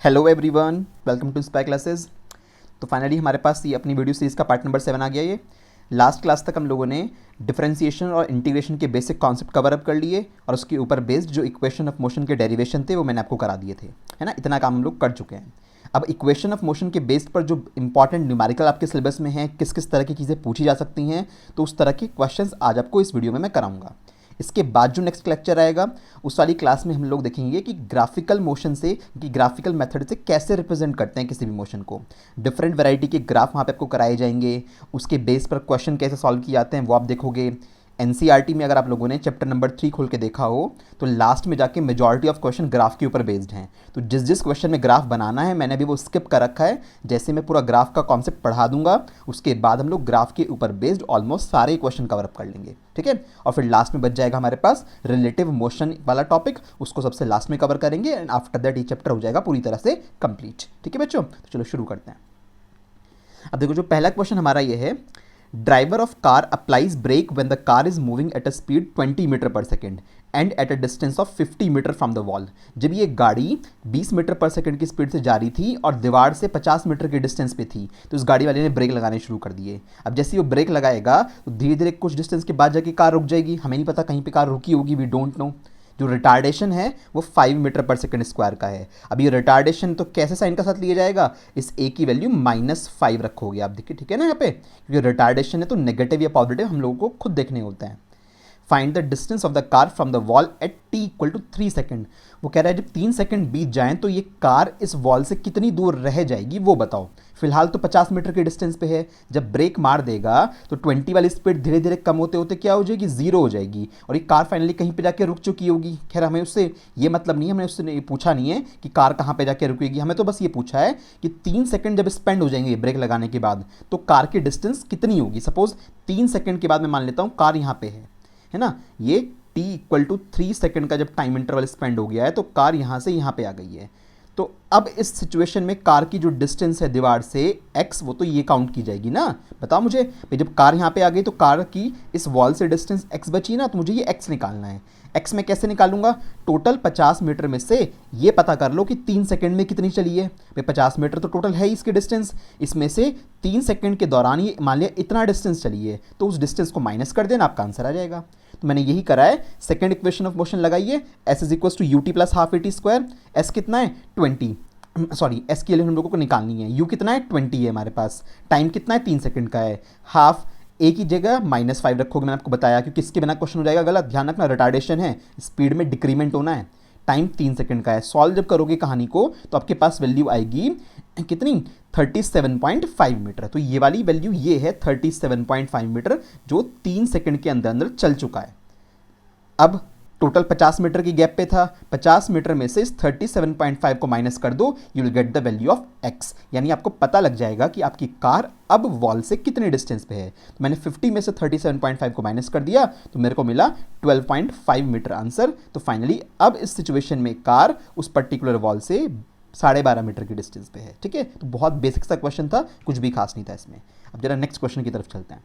Hello everyone, welcome to spy classes. तो finally हमारे पास ये अपनी वीडियो सीरीज़ का पार्ट नंबर 7 आ गया। ये लास्ट क्लास तक हम लोगों ने डिफरेंशिएशन और इंटीग्रेशन के बेसिक कॉन्सेप्ट कवर अप कर लिए और उसके ऊपर बेस्ड जो इक्वेशन ऑफ मोशन के डेरिवेशन थे वो मैंने आपको करा दिए थे, है ना। इतना काम हम लोग कर चुके हैं। अब इक्वेशन ऑफ मोशन के बेस्ड पर जो इंपॉर्टेंट न्यूमेरिकल आपके सिलेबस में है, किस किस तरह की चीज़ें पूछी जा सकती हैं, तो उस तरह के क्वेश्चंस आज आपको इस वीडियो में मैं कराऊंगा। इसके बाद जो नेक्स्ट लेक्चर आएगा उस वाली क्लास में हम लोग देखेंगे कि ग्राफिकल मोशन से, कि ग्राफिकल मेथड से कैसे रिप्रेजेंट करते हैं किसी भी मोशन को। डिफरेंट वैरायटी के ग्राफ वहाँ पे आपको कराए जाएंगे, उसके बेस पर क्वेश्चन कैसे सॉल्व किए जाते हैं वो आप देखोगे। एनसीईआरटी में अगर आप लोगों ने चैप्टर नंबर 3 खोल के देखा हो तो लास्ट में जाके मेजॉरिटी ऑफ क्वेश्चन ग्राफ के ऊपर बेस्ड हैं। तो जिस जिस क्वेश्चन में ग्राफ बनाना है मैंने अभी वो स्किप कर रखा है। जैसे मैं पूरा ग्राफ का कॉन्सेप्ट पढ़ा दूंगा उसके बाद हम लोग ग्राफ के ऊपर बेस्ड ऑलमोस्ट सारे क्वेश्चन कवर अप कर लेंगे, ठीक है। और फिर लास्ट में बच जाएगा हमारे पास रिलेटिव मोशन वाला टॉपिक, उसको सबसे लास्ट में कवर करेंगे एंड आफ्टर दैट ये चैप्टर हो जाएगा पूरी तरह से कंप्लीट, ठीक है बच्चों। तो चलो शुरू करते हैं। अब देखो जो पहला क्वेश्चन हमारा ये है, driver of car applies brake when the car is moving at a speed 20 metre per second and at a distance of 50 metre from the wall. जब ये गाड़ी 20 मीटर पर सेकेंड की स्पीड से जा रही थी और दीवार से 50 मीटर के डिस्टेंस पे थी, तो उस गाड़ी वाले ने ब्रेक लगाने शुरू कर दिए। अब जैसे ही वो ब्रेक लगाएगा तो धीरे धीरे कुछ डिस्टेंस के बाद जाके कार रुक जाएगी। हमें नहीं पता कहीं पे कार रुकी होगी, वी डोंट नो। जो रिटार्डेशन है वो 5 मीटर पर सेकेंड स्क्वायर का है। अब ये रिटार्डेशन तो कैसे साइन का साथ लिया जाएगा, इस ए की वैल्यू -5 रखोगे आप, देखिए ठीक है ना यहाँ पे, क्योंकि रिटार्डेशन है तो नेगेटिव या पॉजिटिव हम लोगों को खुद देखने होते हैं। Find the distance of the car from the wall at t equal to 3 second. वो कह रहा है जब 3 सेकेंड बीत जाएं तो ये कार इस वॉल से कितनी दूर रह जाएगी वो बताओ। फिलहाल तो 50 मीटर के डिस्टेंस पे है, जब ब्रेक मार देगा तो 20 वाली स्पीड धीरे धीरे कम होते होते क्या हो जाएगी, 0 हो जाएगी और ये कार फाइनली कहीं पे जाके रुक चुकी होगी। खैर हमें उससे ये मतलब नहीं है, हमने उससे पूछा नहीं है कि कार कहाँ पे जाके रुकेगी, हमें तो बस ये पूछा है कि 3 सेकेंड जब स्पेंड हो जाएंगे ब्रेक लगाने के बाद तो कार की डिस्टेंस कितनी होगी। सपोज 3 सेकेंड के बाद मैं मान लेता हूँ कार यहाँ पे है ना, ये t इक्वल टू 3 सेकेंड का जब टाइम इंटरवल स्पेंड हो गया है तो कार यहाँ से यहाँ पे आ गई है। तो अब इस सिचुएशन में कार की जो डिस्टेंस है दीवार से x, वो तो ये काउंट की जाएगी ना। बताओ मुझे भाई, जब कार यहाँ पे आ गई तो कार की इस वॉल से डिस्टेंस x बची ना, तो मुझे ये x निकालना है। x में कैसे निकालूंगा, टोटल 50 मीटर में से ये पता कर लो कि 3 सेकंड में कितनी चली है। भाई 50 मीटर तो टोटल है इसकी डिस्टेंस, इसमें से 3 सेकंड के दौरान ये मान लिया इतना डिस्टेंस चली है, तो उस डिस्टेंस को माइनस कर देना, आपका आंसर आ जाएगा। तो मैंने यही करा है। सेकंड इक्वेशन ऑफ मोशन लगाइए, s is equal to ut plus half at square. s कितना है 20, सॉरी s की वैल्यू हम लोगों को निकालनी है। u कितना है 20 है हमारे पास, टाइम कितना है 3 सेकंड का है, हाफ a की जगह -5 रखोगे, मैंने आपको बताया, क्योंकि इसके बिना क्वेश्चन हो जाएगा गलत। ध्यान रखना रिटार्डेशन है, स्पीड में डिक्रीमेंट होना है, टाइम 3 सेकंड का है। सॉल्व जब करोगे कहानी को तो आपके पास वैल्यू आएगी कितनी, 37.5 मीटर। तो ये वाली वैल्यू ये है 37.5 मीटर जो 3 सेकंड के अंदर अंदर चल चुका है। अब टोटल 50 मीटर की गैप पे था, 50 मीटर में से इस 37.5 को माइनस कर दो, you will get the value of x। यानी आपको पता लग जाएगा कि आपकी कार अब वॉल से कितने डिस्टेंस पे है। तो मैंने 50 में से 37.5 को माइनस कर दिया तो मेरे को मिला 12.5 मीटर आंसर। तो फाइनली अब इस सिचुएशन में कार उस पर्टिकुलर वॉल से 12.5 मीटर की डिस्टेंस पे है, ठीक है। तो बहुत बेसिक सा क्वेश्चन था, कुछ भी खास नहीं था इसमें। अब जरा नेक्स्ट क्वेश्चन की तरफ चलते हैं।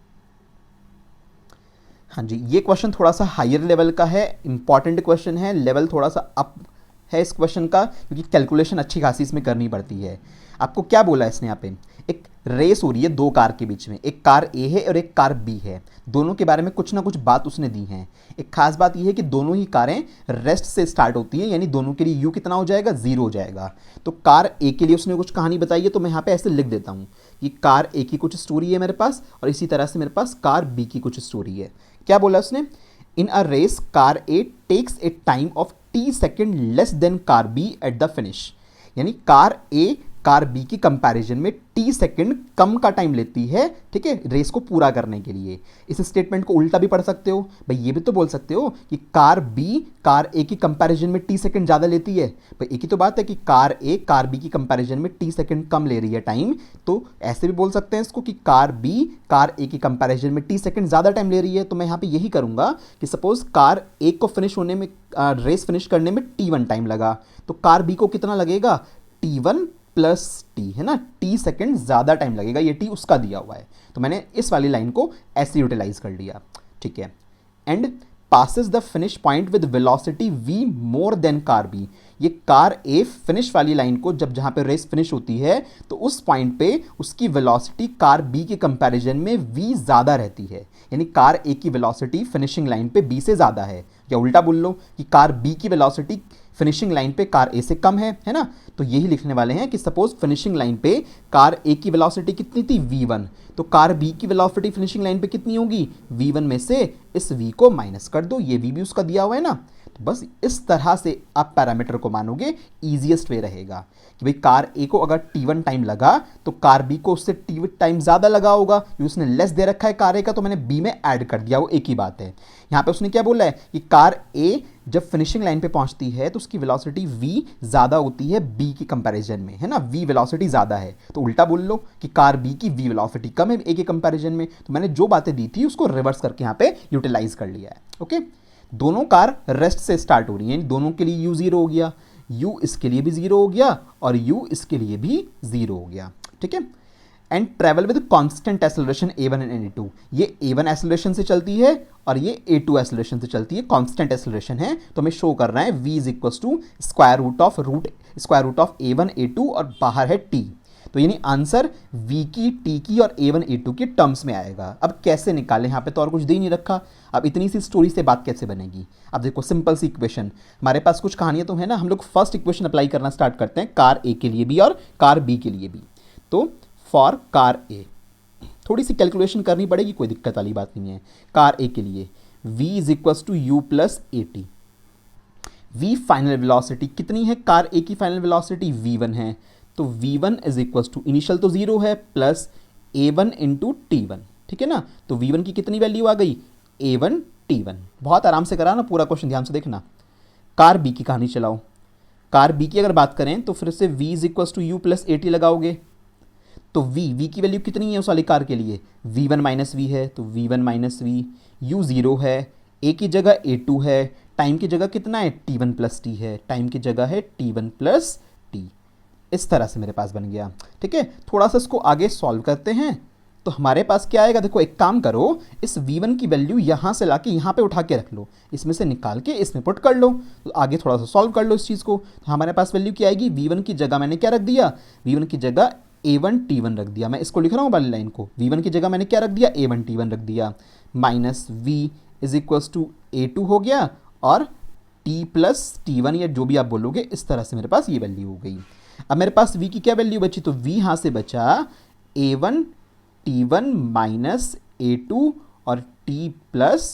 हाँ जी, ये क्वेश्चन थोड़ा सा हायर लेवल का है, इंपॉर्टेंट क्वेश्चन है, लेवल थोड़ा सा अप है इस क्वेश्चन का, क्योंकि कैलकुलेशन अच्छी खासी इसमें करनी पड़ती है। आपको क्या बोला है इसने, यहाँ पे एक रेस हो रही है दो कार के बीच में, एक कार ए है और एक कार बी है। दोनों के बारे में कुछ ना कुछ बात उसने दी है। एक खास बात यह है कि दोनों ही कारें रेस्ट से स्टार्ट होती हैं, यानी दोनों के लिए यू कितना हो जाएगा, 0 हो जाएगा। तो कार ए के लिए उसने कुछ कहानी बताई है, तो मैं यहाँ पे ऐसे लिख देता हूँ कि कार ए की कुछ स्टोरी है मेरे पास और इसी तरह से मेरे पास कार बी की कुछ स्टोरी है। क्या बोला उसने, in a race car A takes a time of t second less than car B at the finish. यानी कार ए कार बी की कंपैरिजन में t सेकेंड कम का टाइम लेती है, ठीक है, रेस को पूरा करने के लिए। इस स्टेटमेंट को उल्टा भी पढ़ सकते हो भाई, ये भी तो बोल सकते हो कि कार बी कार ए की कंपैरिजन में t सेकेंड ज़्यादा लेती है। भाई एक ही तो बात है कि कार ए कार बी की कंपैरिजन में t सेकेंड कम ले रही है टाइम, तो ऐसे भी बोल सकते हैं इसको कि कार बी कार ए की कंपैरिजन में t सेकेंड ज़्यादा टाइम ले रही है। तो मैं यहाँ पे यही करूँगा कि सपोज कार ए को फिनिश होने में, रेस फिनिश करने में t1 टाइम लगा, तो कार बी को कितना लगेगा, t1 प्लस टी, है ना, टी सेकेंड ज़्यादा टाइम लगेगा, ये टी उसका दिया हुआ है। तो मैंने इस वाली लाइन को ऐसे यूटिलाइज कर लिया, ठीक है। And passes the finish point with velocity v more than car b। ये कार ए फिनिश वाली लाइन को जब जहां पे रेस फिनिश होती है तो उस पॉइंट पे उसकी वेलोसिटी कार बी के कंपैरिजन में v ज़्यादा रहती है, यानी कार ए की वेलोसिटी फिनिशिंग लाइन पे b से ज़्यादा है, या उल्टा बोल लो कि कार बी की वेलोसिटी फिनिशिंग लाइन पे कार ए से कम है ना। तो यही लिखने वाले हैं कि सपोज फिनिशिंग लाइन पे कार ए की वेलोसिटी कितनी थी v1, तो कार बी की वेलोसिटी फिनिशिंग लाइन पे कितनी होगी, v1 में से इस v को माइनस कर दो, ये v भी उसका दिया हुआ है ना। तो बस इस तरह से आप पैरामीटर को मानोगे, ईजिएस्ट वे रहेगा कि भाई कार ए को अगर t1 टाइम लगा तो कार बी को उससे t टाइम ज़्यादा लगा होगा, क्योंकि उसने लेस दे रखा है कार ए का, तो मैंने बी में ऐड कर दिया, वो एक ही बात है। यहाँ पे उसने क्या बोला है कि कार ए जब फिनिशिंग लाइन पे पहुंचती है तो उसकी वेलोसिटी v ज़्यादा होती है b की कंपैरिजन में, है ना, v वेलोसिटी ज़्यादा है। तो उल्टा बोल लो कि कार b की v वेलोसिटी कम है a के कंपैरिजन में। तो मैंने जो बातें दी थी उसको रिवर्स करके यहाँ पे यूटिलाइज कर लिया है। ओके, दोनों कार रेस्ट से स्टार्ट हो रही हैं, दोनों के लिए u 0 हो गया, u इसके लिए भी 0 हो गया और u इसके लिए भी 0 हो गया, ठीक है। And travel with constant acceleration a1 and a2, ये a1 एक्सेलरेशन से चलती है और ये a2 एक्सेलरेशन से चलती है, कांस्टेंट एक्सेलरेशन है। तो हमें शो कर रहा है v is equal to square root of a1 a2 और बाहर है t। तो यानी आंसर v की t की और a1 a2 के टर्म्स में आएगा। अब कैसे निकालें, यहाँ पे तो और कुछ दे ही नहीं रखा, अब इतनी सी स्टोरी से बात कैसे बनेगी। अब देखो सिंपल सी इक्वेशन, हमारे पास कुछ कहानियाँ तो है ना, हम लोग फर्स्ट इक्वेशन अप्लाई करना स्टार्ट करते हैं कार ए के लिए भी और कार बी के लिए भी। तो फॉर कार ए थोड़ी सी कैलकुलेशन करनी पड़ेगी, कोई दिक्कत वाली बात नहीं है। कार ए के लिए v is equal to u plus a t. v final velocity कितनी है, कार ए की फाइनल वेलोसिटी v1 है, तो v1 is equal to initial तो 0 है प्लस a1 इंटू t1, ठीक है ना। तो v1 की कितनी वैल्यू आ गई, a1 t1। बहुत आराम से करा ना पूरा क्वेश्चन, ध्यान से देखना। कार बी की कहानी चलाओ, कार बी की अगर बात करें तो फिर से v is equal to u plus a t लगाओगे, तो v की वैल्यू कितनी है उस वाली कार के लिए, v1 माइनस वी है, तो v1 माइनस वी, u 0 है, a की जगह a2 है, टाइम की जगह कितना है t1 प्लस टी है, टाइम की जगह है t1 प्लस टी। इस तरह से मेरे पास बन गया, ठीक है। थोड़ा सा इसको आगे सॉल्व करते हैं तो हमारे पास क्या आएगा, देखो एक काम करो, इस v1 की वैल्यू यहाँ से लाके यहाँ पे उठा के रख लो, इसमें से निकाल के इसमें पुट कर लो, तो आगे थोड़ा सा सॉल्व कर लो इस चीज़ को। तो हमारे पास वैल्यू क्या आएगी, v1 की जगह मैंने क्या रख दिया, v1 की जगह a1 t1 रख दिया, मैं इसको लिख रहा हूँ वाली लाइन को, v1 की जगह मैंने क्या रख दिया, a1 t1 रख दिया, minus v is equals to a2 हो गया और t प्लस t1 या जो भी आप बोलोगे, इस तरह से मेरे पास ये वैल्यू हो गई। अब मेरे पास v की क्या वैल्यू बची, तो v यहाँ से बचा a1 t1 माइनस a2 और t प्लस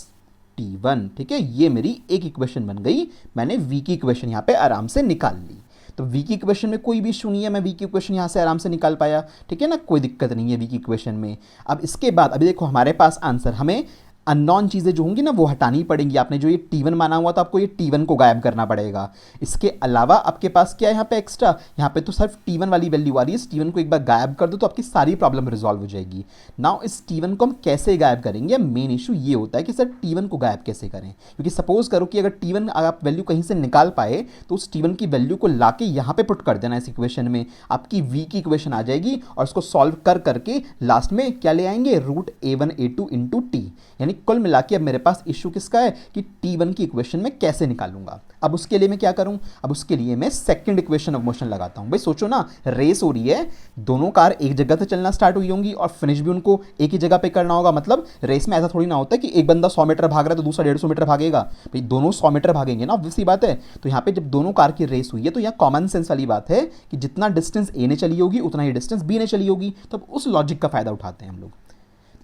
t1, ठीक है। ये मेरी एक इक्वेशन बन गई, मैंने v की इक्वेशन यहाँ पे आराम से निकाल ली। तो v की इक्वेशन में कोई भी इशू नहीं है, मैं v की इक्वेशन यहाँ से आराम से निकाल पाया, ठीक है ना, कोई दिक्कत नहीं है v की इक्वेशन में। अब इसके बाद अभी देखो हमारे पास आंसर, हमें अननोन चीज़ें जो होंगी ना वो हटानी पड़ेंगी। आपने जो ये t1 माना हुआ तो आपको ये t1 को गायब करना पड़ेगा। इसके अलावा आपके पास क्या है यहाँ पे एक्स्ट्रा, यहाँ पे तो सिर्फ t1 वाली वैल्यू आ रही है, इस t1 को एक बार गायब कर दो तो आपकी सारी प्रॉब्लम रिजॉल्व हो जाएगी। नाउ इस t1 को हम कैसे गायब करेंगे, मेन इशू ये होता है कि सर t1 को गायब कैसे करें, क्योंकि सपोज करो कि अगर t1 आप वैल्यू कहीं से निकाल पाए तो उस t1 की वैल्यू को ला के यहाँ पे पुट कर देना इस इक्वेशन में, आपकी v की इक्वेशन आ जाएगी और उसको सॉल्व कर करके लास्ट में क्या ले आएंगे, root a1 a2 into T. यानी कुल मिला के अब मेरे पास इशू किसका है कि t1 की इक्वेशन में कैसे निकालूंगा। अब उसके लिए मैं क्या करूं, अब उसके लिए मैं सेकंड इक्वेशन ऑफ मोशन लगाता हूं। भाई सोचो ना, रेस हो रही है, दोनों कार एक जगह से चलना स्टार्ट हुई होंगी और फिनिश भी उनको एक ही जगह पे करना होगा। मतलब रेस में ऐसा थोड़ी ना होता है कि एक बंदा 100 मीटर भाग रहा है तो दूसरा 150 मीटर भागेगा, भाई दोनों 100 मीटर भागेंगे ना, ऑब्वियस सी बात है। तो यहाँ पे जब दोनों कार की रेस हुई है तो यहाँ कॉमन सेंस वाली बात है कि जितना डिस्टेंस ए ने चली होगी उतना ही डिस्टेंस बी ने चली होगी, तो उस लॉजिक का फायदा उठाते हैं हम लोग।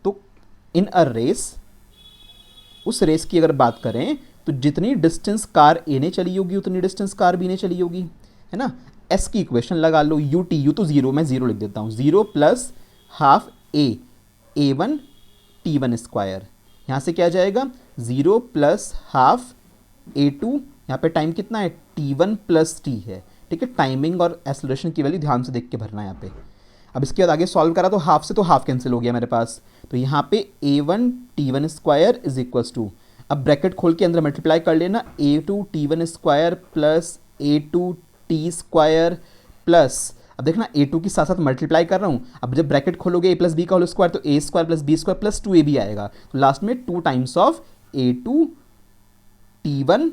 तो इन अ रेस, उस रेस की अगर बात करें तो जितनी डिस्टेंस कार ए ने चली होगी उतनी डिस्टेंस कार बी ने चली होगी, है ना। एस की इक्वेशन लगा लो, यू टी, यू तो जीरो, मैं जीरो लिख देता हूँ, 0 plus half a1 t1 square, यहाँ से क्या जाएगा 0 प्लस हाफ a2, यहाँ पे टाइम कितना है t1 प्लस टी है, ठीक है। टाइमिंग और एक्सेलरेशन की वैल्यू ध्यान से देख के भरना है यहाँ पे। अब इसके बाद आगे सॉल्व करा तो हाफ से तो हाफ कैंसिल हो गया मेरे पास, तो यहाँ पे a1 t1 square is equals to, अब ब्रैकेट खोल के अंदर मल्टीप्लाई कर लेना, a2 t1 square plus a2 t square plus, अब देखना a2 के साथ साथ मल्टीप्लाई कर रहा हूँ, अब जब ब्रैकेट खोलोगे a प्लस बी का होल स्क्वायर तो a square plus B square plus 2ab आएगा, तो लास्ट में 2 times of a2 T1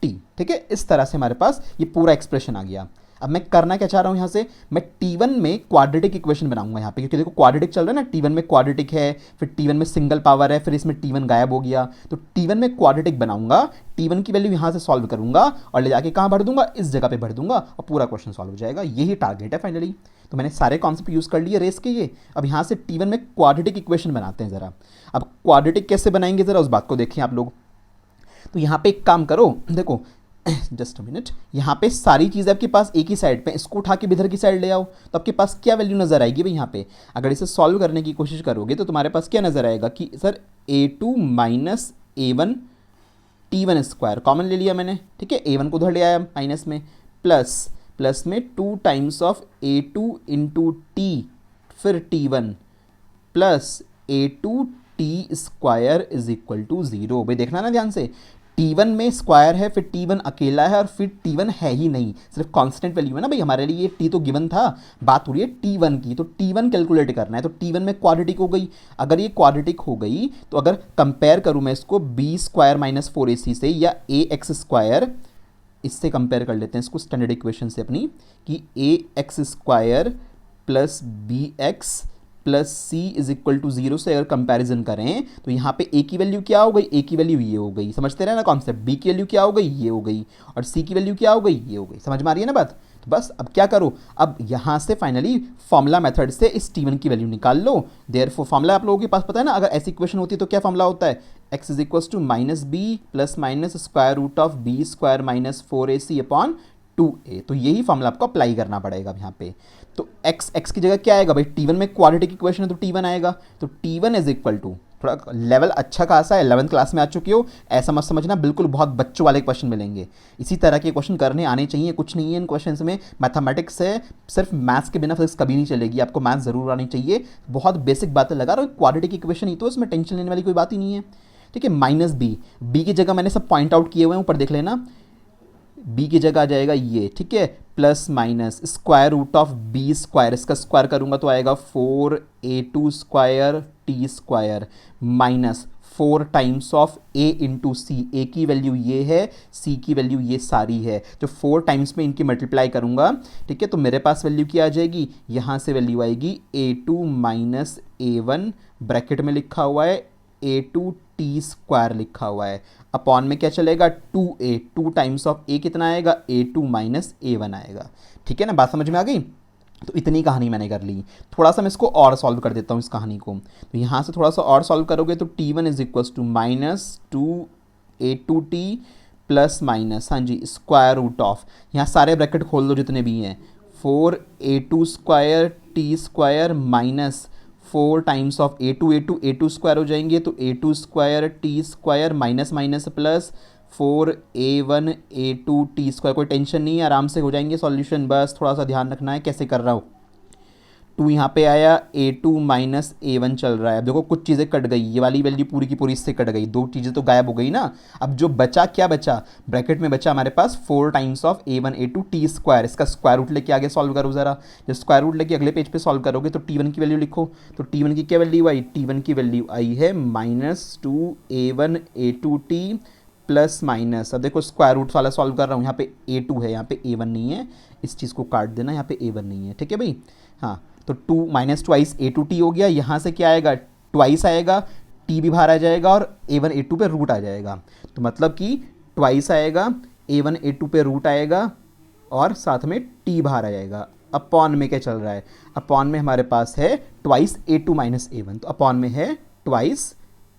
T, ठीक है। इस तरह से हमारे पास ये पूरा एक्सप्रेशन आ गया। अब मैं करना क्या चाह रहा हूँ यहाँ से, मैं T1 में क्वाड्रेटिक इक्वेशन बनाऊंगा यहाँ पे, क्योंकि देखो क्वाड्रेटिक चल रहा है ना, T1 में क्वाड्रेटिक है, फिर T1 में सिंगल पावर है, फिर इसमें T1 गायब हो गया, तो T1 में क्वाड्रेटिक बनाऊंगा, T1 की वैल्यू यहाँ से सॉल्व करूंगा और ले जाके कहाँ भर दूंगा, इस जगह पे भर दूंगा और पूरा क्वेश्चन सॉल्व हो जाएगा। यही टारगेट है फाइनली। तो मैंने सारे कॉन्सेप्ट यूज़ कर लिए रेस के ये। अब यहाँ से T1 में क्वाड्रेटिक इक्वेशन बनाते हैं ज़रा। अब क्वाड्रेटिक कैसे बनाएंगे ज़रा उस बात को देखें आप लोग। तो यहाँ पे एक काम करो, देखो जस्ट अ मिनट, यहाँ पे सारी चीज़ आपके पास एक ही साइड पे, इसको उठा के इधर की साइड ले आओ, तो आपके पास क्या वैल्यू नजर आएगी भाई यहाँ पे। अगर इसे सॉल्व करने की कोशिश करोगे तो तुम्हारे पास क्या नजर आएगा कि sir A2 minus A1 T1 square common ले लिया मैंने, ठीक है, A1 को उधर ले आया माइनस में, प्लस में 2 times of A2 into T फिर T1 plus A2 T square is equal to 0। भाई देखना ना ध्यान से, T1 में स्क्वायर है, फिर T1 अकेला है और फिर T1 है ही नहीं, सिर्फ कांस्टेंट वैल्यू है ना भाई हमारे लिए, ये T तो गिवन था, बात हो रही है T1 की, तो T1 कैलकुलेट करना है। तो T1 में क्वाड्रेटिक हो गई, अगर ये क्वाड्रेटिक हो गई तो अगर कंपेयर करूँ मैं इसको बी स्क्वायर माइनस 4AC से या AX स्क्वायर, इससे कंपेयर कर लेते हैं इसको स्टैंडर्ड इक्वेशन से अपनी, कि AX square plus BX plus C is equal to 0 से अगर कंपैरिजन करें तो यहाँ पे A की वैल्यू क्या हो गई, A की वैल्यू ये हो गई, समझते रहे ना कॉन्सेप्ट, B की वैल्यू क्या हो गई, ये हो गई, और C की वैल्यू क्या हो गई, ये हो गई। समझ में आ रही है ना बात। तो बस अब क्या करो, अब यहाँ से फाइनली फॉर्मूला मेथड से इस T1 की वैल्यू निकाल लो। देयरफॉर फॉर्मूला आप लोगों के पास पता है ना, अगर ऐसी इक्वेशन होती है तो क्या फॉर्मूला होता है, x is equal to minus B plus minus square root of B square minus 4AC upon 2a। तो यही फॉर्मूला आपको अप्लाई करना पड़ेगा अब यहाँ पे। तो x की जगह क्या आएगा भाई, T1 में क्वाड्रेटिक इक्वेशन है तो T1 आएगा, तो T1 इज इक्वल टू, थोड़ा लेवल अच्छा खासा है, 11th क्लास में आ चुके हो, ऐसा मत समझना, बिल्कुल बहुत बच्चों वाले क्वेश्चन मिलेंगे, इसी तरह के क्वेश्चन करने आने चाहिए। कुछ नहीं है इन क्वेश्चंस में, मैथमेटिक्स है, सिर्फ मैथ्स के बिना फिजिक्स कभी नहीं चलेगी, आपको मैथ्स जरूर आनी चाहिए। बहुत बेसिक बातें लगा रहा हूँ, क्वाड्रेटिक इक्वेशन ही तो, इसमें टेंशन लेने वाली कोई बात ही नहीं है, ठीक है। माइनस बी की जगह मैंने सब पॉइंट आउट किए हुए हैं, ऊपर देख लेना, बी की जगह आ जाएगा ये, ठीक है, plus minus square root of B square, इसका स्क्वायर करूंगा तो आएगा 4A2 square T square minus 4 times of A into C, A की वैल्यू ये है, सी की वैल्यू ये सारी है, जो 4 टाइम्स में इनकी मल्टीप्लाई करूंगा, ठीक है, तो मेरे पास वैल्यू क्या आ जाएगी, यहाँ से वैल्यू आएगी A2 माइनस A1, ब्रैकेट में लिखा हुआ है A2 टी स्क्वायर लिखा हुआ है, अपॉन में क्या चलेगा 2A, 2 टाइम्स ऑफ A कितना आएगा, A2 माइनस A1 आएगा, ठीक है ना, बात समझ में आ गई। तो इतनी कहानी मैंने कर ली, थोड़ा सा मैं इसको और सॉल्व कर देता हूँ इस कहानी को। तो यहाँ से थोड़ा सा और सॉल्व करोगे तो T1 is equal to minus 2A2T plus minus, हाँ जी, स्क्वायर रूट ऑफ, यहाँ सारे ब्रैकेट खोल दो जितने भी हैं, 4A2 square T square minus 4 times of A2 square हो जाएंगे, तो A2 square T square minus minus plus 4A1 A2 T square. कोई टेंशन नहीं है, आराम से हो जाएंगे सॉल्यूशन, बस थोड़ा सा ध्यान रखना है कैसे कर रहा हूँ। 2 यहाँ पे आया, A2 माइनस A1 चल रहा है, अब देखो कुछ चीज़ें कट गई, ये वाली वैल्यू पूरी की पूरी इससे कट गई, 2 चीज़ें तो गायब हो गई ना। अब जो बचा, क्या बचा, ब्रैकेट में बचा हमारे पास 4 times of A1 A2 T square, इसका स्क्वायर रूट लेके आगे सॉल्व करो ज़रा। जब स्क्वायर रूट लेके अगले पेज पे सॉल्व करोगे तो T1 की वैल्यू लिखो, तो T1 की क्या वैल्यू आई, T1 की वैल्यू आई है minus 2A1 A2 T plus minus, अब देखो स्क्वायर रूट वाला सॉल्व कर रहा हूँ, यहाँ पे A2 है, यहाँ पे A1 नहीं है, इस चीज़ को काट देना, यहाँ पे A1 नहीं है, ठीक है भाई। हाँ, तो 2 माइनस ट्वाइस A2T हो गया, यहाँ से क्या आएगा, ट्वाइस आएगा, T भी बाहर आ जाएगा और A1 A2 पे रूट आ जाएगा, तो मतलब कि ट्वाइस आएगा, A1 A2 पे रूट आएगा और साथ में T बाहर आ जाएगा। अपॉन में क्या चल रहा है, अपॉन में हमारे पास है ट्वाइस A2 माइनस A1, तो अपॉन में है ट्वाइस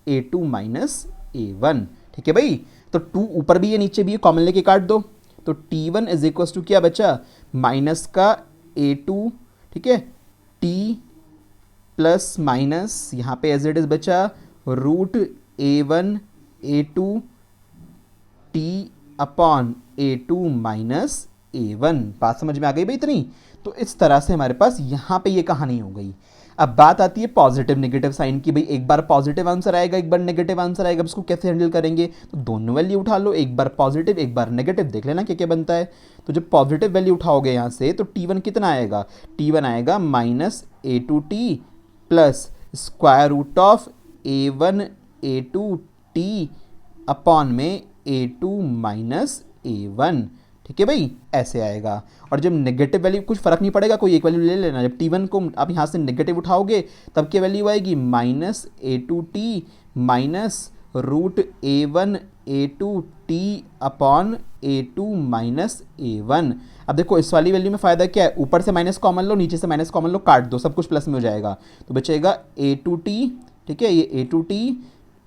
A2 माइनस A1, ठीक है भाई। तो 2 ऊपर भी है नीचे भी है, कॉमन लेके काट दो, तो T1 इज इक्वल टू क्या बचा, माइनस का A2, ठीक है, T प्लस माइनस यहाँ पे एज इट इज बचा root A1 A2 T upon A2 minus A1। बात समझ में आ गई भाई इतनी। तो इस तरह से हमारे पास यहाँ पे ये कहानी हो गई। अब बात आती है पॉजिटिव नेगेटिव साइन की, भाई एक बार पॉजिटिव आंसर आएगा एक बार नेगेटिव आंसर आएगा, इसको कैसे हैंडल करेंगे, तो दोनों वैल्यू उठा लो, एक बार पॉजिटिव एक बार नेगेटिव, देख लेना क्या क्या बनता है। तो जब पॉजिटिव वैल्यू उठाओगे यहाँ से तो T1 कितना आएगा, T1 आएगा minus A2T plus square root of A1 A2T upon में A two minus A one, ठीक है भाई, ऐसे आएगा। और जब नेगेटिव वैल्यू, कुछ फर्क नहीं पड़ेगा, कोई एक वैल्यू ले लेना। जब T1 को आप यहाँ से नेगेटिव उठाओगे तब क्या वैल्यू आएगी, minus A two T minus root A one A two T upon A two minus A one. अब देखो इस वाली वैल्यू में फ़ायदा क्या है, ऊपर से माइनस कॉमन लो, नीचे से माइनस कॉमन लो, काट दो, सब कुछ प्लस में हो जाएगा। तो बचेगा ए टू टी, ठीक है, ये A two T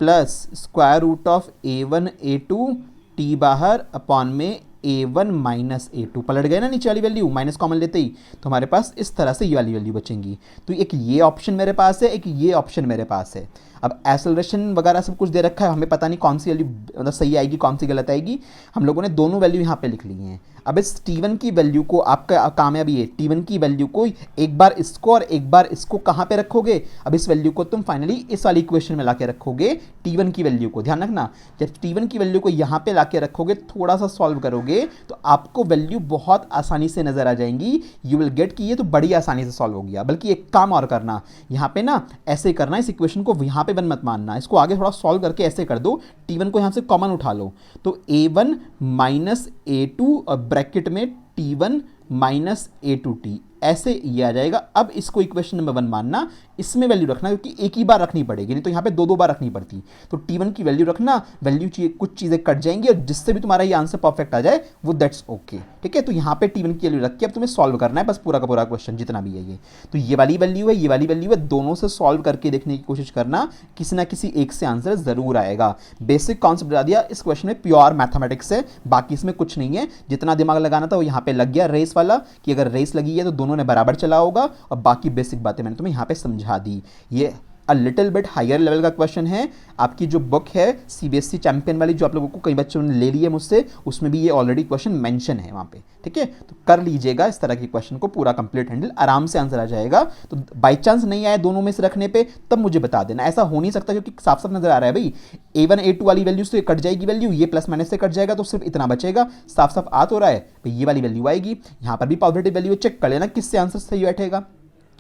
plus square root of A one A two, T बाहर अपॉन में A one minus A two, पलट गए ना नीचे वाली वैल्यू, माइनस कॉमन लेते ही, तो हमारे पास इस तरह से ये वाली वैल्यू बचेंगी। तो एक ये ऑप्शन मेरे पास है, एक ये ऑप्शन मेरे पास है। अब एक्सेलरेशन वगैरह सब कुछ दे रखा है, हमें पता नहीं कौन सी वैल्यू मतलब सही आएगी, कौन सी गलत आएगी। हम लोगों ने दोनों वैल्यू यहाँ पे लिख ली हैं। अब इस T1 की वैल्यू को, आपका काम है अभी ये T1 की वैल्यू को एक बार इसको और एक बार इसको कहाँ पे रखोगे, अब इस वैल्यू को तुम फाइनली इस वाली इक्वेशन में लाके रखोगे T1 की वैल्यू को। ध्यान रखना, जब T1 की वैल्यू को यहाँ पे लाके रखोगे, थोड़ा सा सॉल्व करोगे तो आपको वैल्यू बहुत आसानी से नजर आ जाएंगी। यू विल गेट कि ये तो बड़ी आसानी से सॉल्व हो गया। बल्कि एक काम और करना, यहाँ पे ना ऐसे करना, इस इक्वेशन को यहाँ पे वन मत मानना, इसको आगे थोड़ा सॉल्व करके ऐसे कर दो, T1 को यहाँ से कॉमन उठा लो, तो A1 माइनस A2 और ब्रैकेट में T1 माइनस A2T, ऐसे ये आ जाएगा। अब इसको इक्वेशन नंबर 1 मानना, इसमें वैल्यू रखना, क्योंकि एक ही बार रखनी पड़ेगी, नहीं तो यहाँ पे दो बार रखनी पड़ती। तो T1 की वैल्यू रखना, वैल्यू कुछ चीज़ें कट जाएंगी और जिससे भी तुम्हारा ये आंसर परफेक्ट आ जाए वो दैट्स ओके, ठीक है। तो यहाँ पे T1 की वैल्यू रख के अब तुम्हें सॉल्व करना है बस, पूरा का पूरा क्वेश्चन जितना भी है ये। तो ये वाली वैल्यू है, ये वाली वैल्यू है, दोनों से सॉल्व करके देखने की कोशिश करना, किसी ना किसी एक से आंसर जरूर आएगा। बेसिक कॉन्सेप्ट बता दिया, इस क्वेश्चन में प्योर मैथमेटिक्स है, बाकी इसमें कुछ नहीं है। जितना दिमाग लगाना था वो यहाँ पे लग गया, रेस वाला, कि अगर रेस लगी है तो दोनों ने बराबर चला होगा, और बाकी बेसिक बातें मैंने तुम्हें यहाँ पे समझा दी। ये a little bit higher level का क्वेश्चन है। आपकी जो बुक है CBSE चैंपियन वाली, जो आप लोगों को कई बच्चों ने ले ली है मुझसे, उसमें भी ये ऑलरेडी क्वेश्चन मेंशन है वहाँ पे, ठीक है। तो कर लीजिएगा इस तरह के क्वेश्चन को पूरा कंप्लीट हैंडल, आराम से आंसर आ जाएगा। तो बाई चांस नहीं आए दोनों में से रखने पे तब मुझे बता देना, ऐसा हो नहीं सकता, क्योंकि साफ साफ नजर आ रहा है भाई, A1 A2 वाली वैल्यू से कट जाएगी वैल्यू, ये प्लस माइनस से कट जाएगा तो सिर्फ इतना बचेगा। साफ साफ आ तो रहा है भाई, ये वाली वैल्यू आएगी, यहाँ पर भी पॉजिटिव वैल्यू, चेक कर लेना किससे आंसर सही बैठेगा।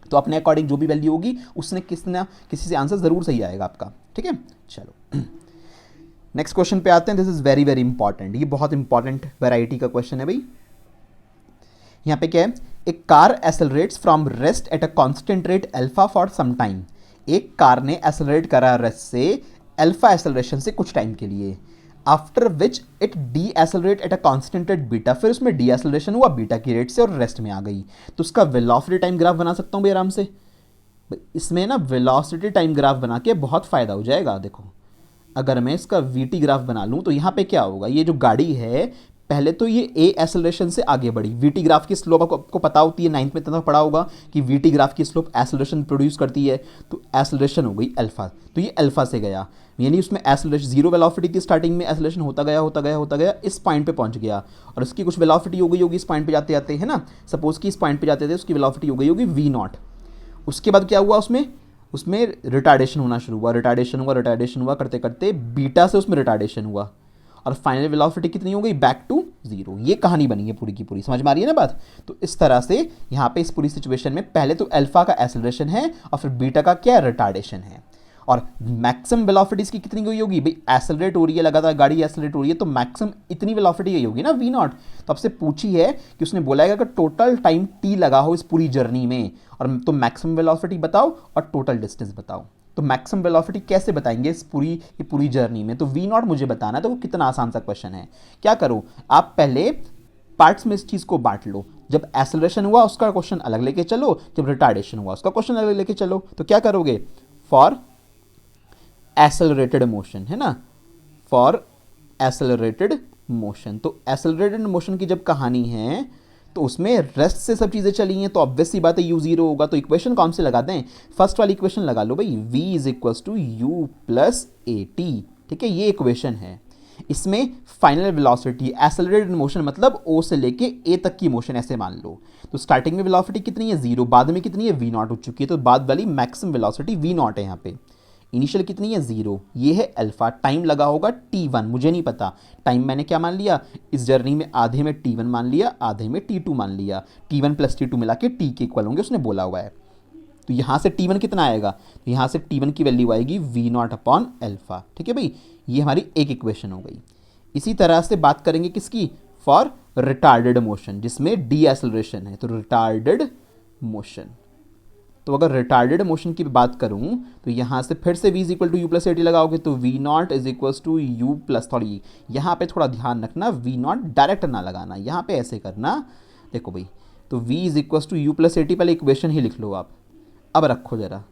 तो अपने अकॉर्डिंग जो भी वैल्यू होगी उसने किसी से आंसर जरूर सही आएगा आपका, ठीक है। चलो नेक्स्ट क्वेश्चन पे आते हैं। This is very very important, ये बहुत इंपॉर्टेंट वैरायटी का क्वेश्चन है भाई। यहाँ पे क्या है, एक car accelerates from rest at a constant rate alpha for some time. एक कार ने एसेलरेट करा रेस्ट से अल्फा एसेलरेशन से कुछ टाइम के लिए, after which it decelerate at a constant rate beta, फिर उसमें डी एसेलरेशन हुआ बीटा की रेट से और रेस्ट में आ गई। तो उसका वेलोसिटी टाइम ग्राफ बना सकता हूँ भाई आराम से। इसमें ना वेलोसिटी टाइम ग्राफ बना के बहुत फ़ायदा हो जाएगा। देखो अगर मैं इसका वीटी ग्राफ बना लूँ तो यहाँ पे क्या होगा, ये जो गाड़ी है पहले तो ये ए एसेलरेशन से आगे बढ़ी। वीटी ग्राफ की स्लोप आपको पता होती है, 9th में इतना पढ़ा होगा कि वीटी ग्राफ की स्लोप एसेलरेशन प्रोड्यूस करती है। तो एसेलरेशन हो गई अल्फा, तो ये अल्फा से गया, यानी उसमें एसेलरेशन जीरो वेलोसिटी थी स्टार्टिंग में, एसेलरेशन होता गया इस पॉइंट पे पहुंच गया, और उसकी कुछ वेलोसिटी हो गई होगी इस पॉइंट पे जाते जाते, है ना। सपोज कि इस पॉइंट पे जाते थे, उसकी वेलोसिटी हो गई होगी V0। उसके बाद क्या हुआ, उसमें रिटार्डेशन होना शुरू हुआ, रिटार्डेशन हुआ करते करते बीटा से उसमें रिटार्डेशन हुआ, और फाइनल वेलोसिटी कितनी हो गई, बैक टू 0। ये कहानी बनी है पूरी की पूरी, समझ में आ रही है ना बात। तो इस तरह से यहाँ पे इस पूरी सिचुएशन में पहले तो अल्फा का एसेलरेशन है और फिर बीटा का क्या रिटार्डेशन है, और मैक्सिमम वेलोसिटी इसकी कितनी गई होगी भाई, एसेलरेट हो रही है लगातार गाड़ी, एसेलरेट हो रही है तो मैक्सिमम इतनी वेलोसिटी गई होगी ना V0। तो आपसे पूछी है कि उसने बोला है कि टोटल टाइम t लगा हो इस पूरी जर्नी में, और तो मैक्सिमम वेलोसिटी बताओ और टोटल डिस्टेंस बताओ। तो मैक्सिमम वेलोसिटी कैसे बताएंगे इस पूरी जर्नी में, तो V0 मुझे बताना है। तो वो कितना आसान सा क्वेश्चन है। क्या करो, आप पहले पार्ट्स में इस चीज़ को बांट लो। जब एसेलरेशन हुआ उसका क्वेश्चन अलग लेके चलो, जब रिटार्डेशन हुआ उसका क्वेश्चन अलग लेके चलो। तो क्या करोगे, फॉर एसेलरेटेड मोशन, है ना, फॉर एसेलरेटेड मोशन। तो एसेलरेटेड मोशन की जब कहानी है तो उसमें रेस्ट से सब चीज़ें चली हैं, तो ऑब्वियस सी बात है U0 होगा। तो इक्वेशन कौन से लगा दें, फर्स्ट वाली इक्वेशन लगा लो भाई, V is two U plus AT, ठीक है, ये इक्वेशन है। इसमें फाइनल वेलोसिटी एसेलरेटेड मोशन मतलब O से लेके A तक की मोशन ऐसे मान लो। तो स्टार्टिंग में वेलोसिटी कितनी है 0, बाद में कितनी है V0 हो चुकी है, तो बाद वाली मैक्सिमम वेलोसिटी V0 है यहाँ पे। इनिशियल कितनी है 0, ये है अल्फा। टाइम लगा होगा T1, मुझे नहीं पता टाइम, मैंने क्या मान लिया इस जर्नी में, आधे में T1 मान लिया, आधे में T2 मान लिया। T1 प्लस T2 मिला के T के इक्वल होंगे, उसने बोला हुआ है। तो यहाँ से T1 कितना आएगा, तो यहाँ से T1 की वैल्यू आएगी V0 अपॉन अल्फा, ठीक है भाई। ये हमारी एक इक्वेशन हो गई। इसी तरह से बात करेंगे किसकी, फॉर रिटार्डेड मोशन जिसमें डी एक्सेलरेशन है, तो रिटार्डेड मोशन। तो अगर रिटार्डेड मोशन की बात करूं तो यहां से फिर से v is equal to u plus a t लगाओगे तो v naught is equal to u plus, थोड़ी यहाँ पे थोड़ा ध्यान रखना, v नॉट डायरेक्ट ना लगाना, यहाँ पे ऐसे करना, देखो भाई, तो v is equal to u plus a t, पहले इक्वेशन ही लिख लो आप। अब रखो जरा,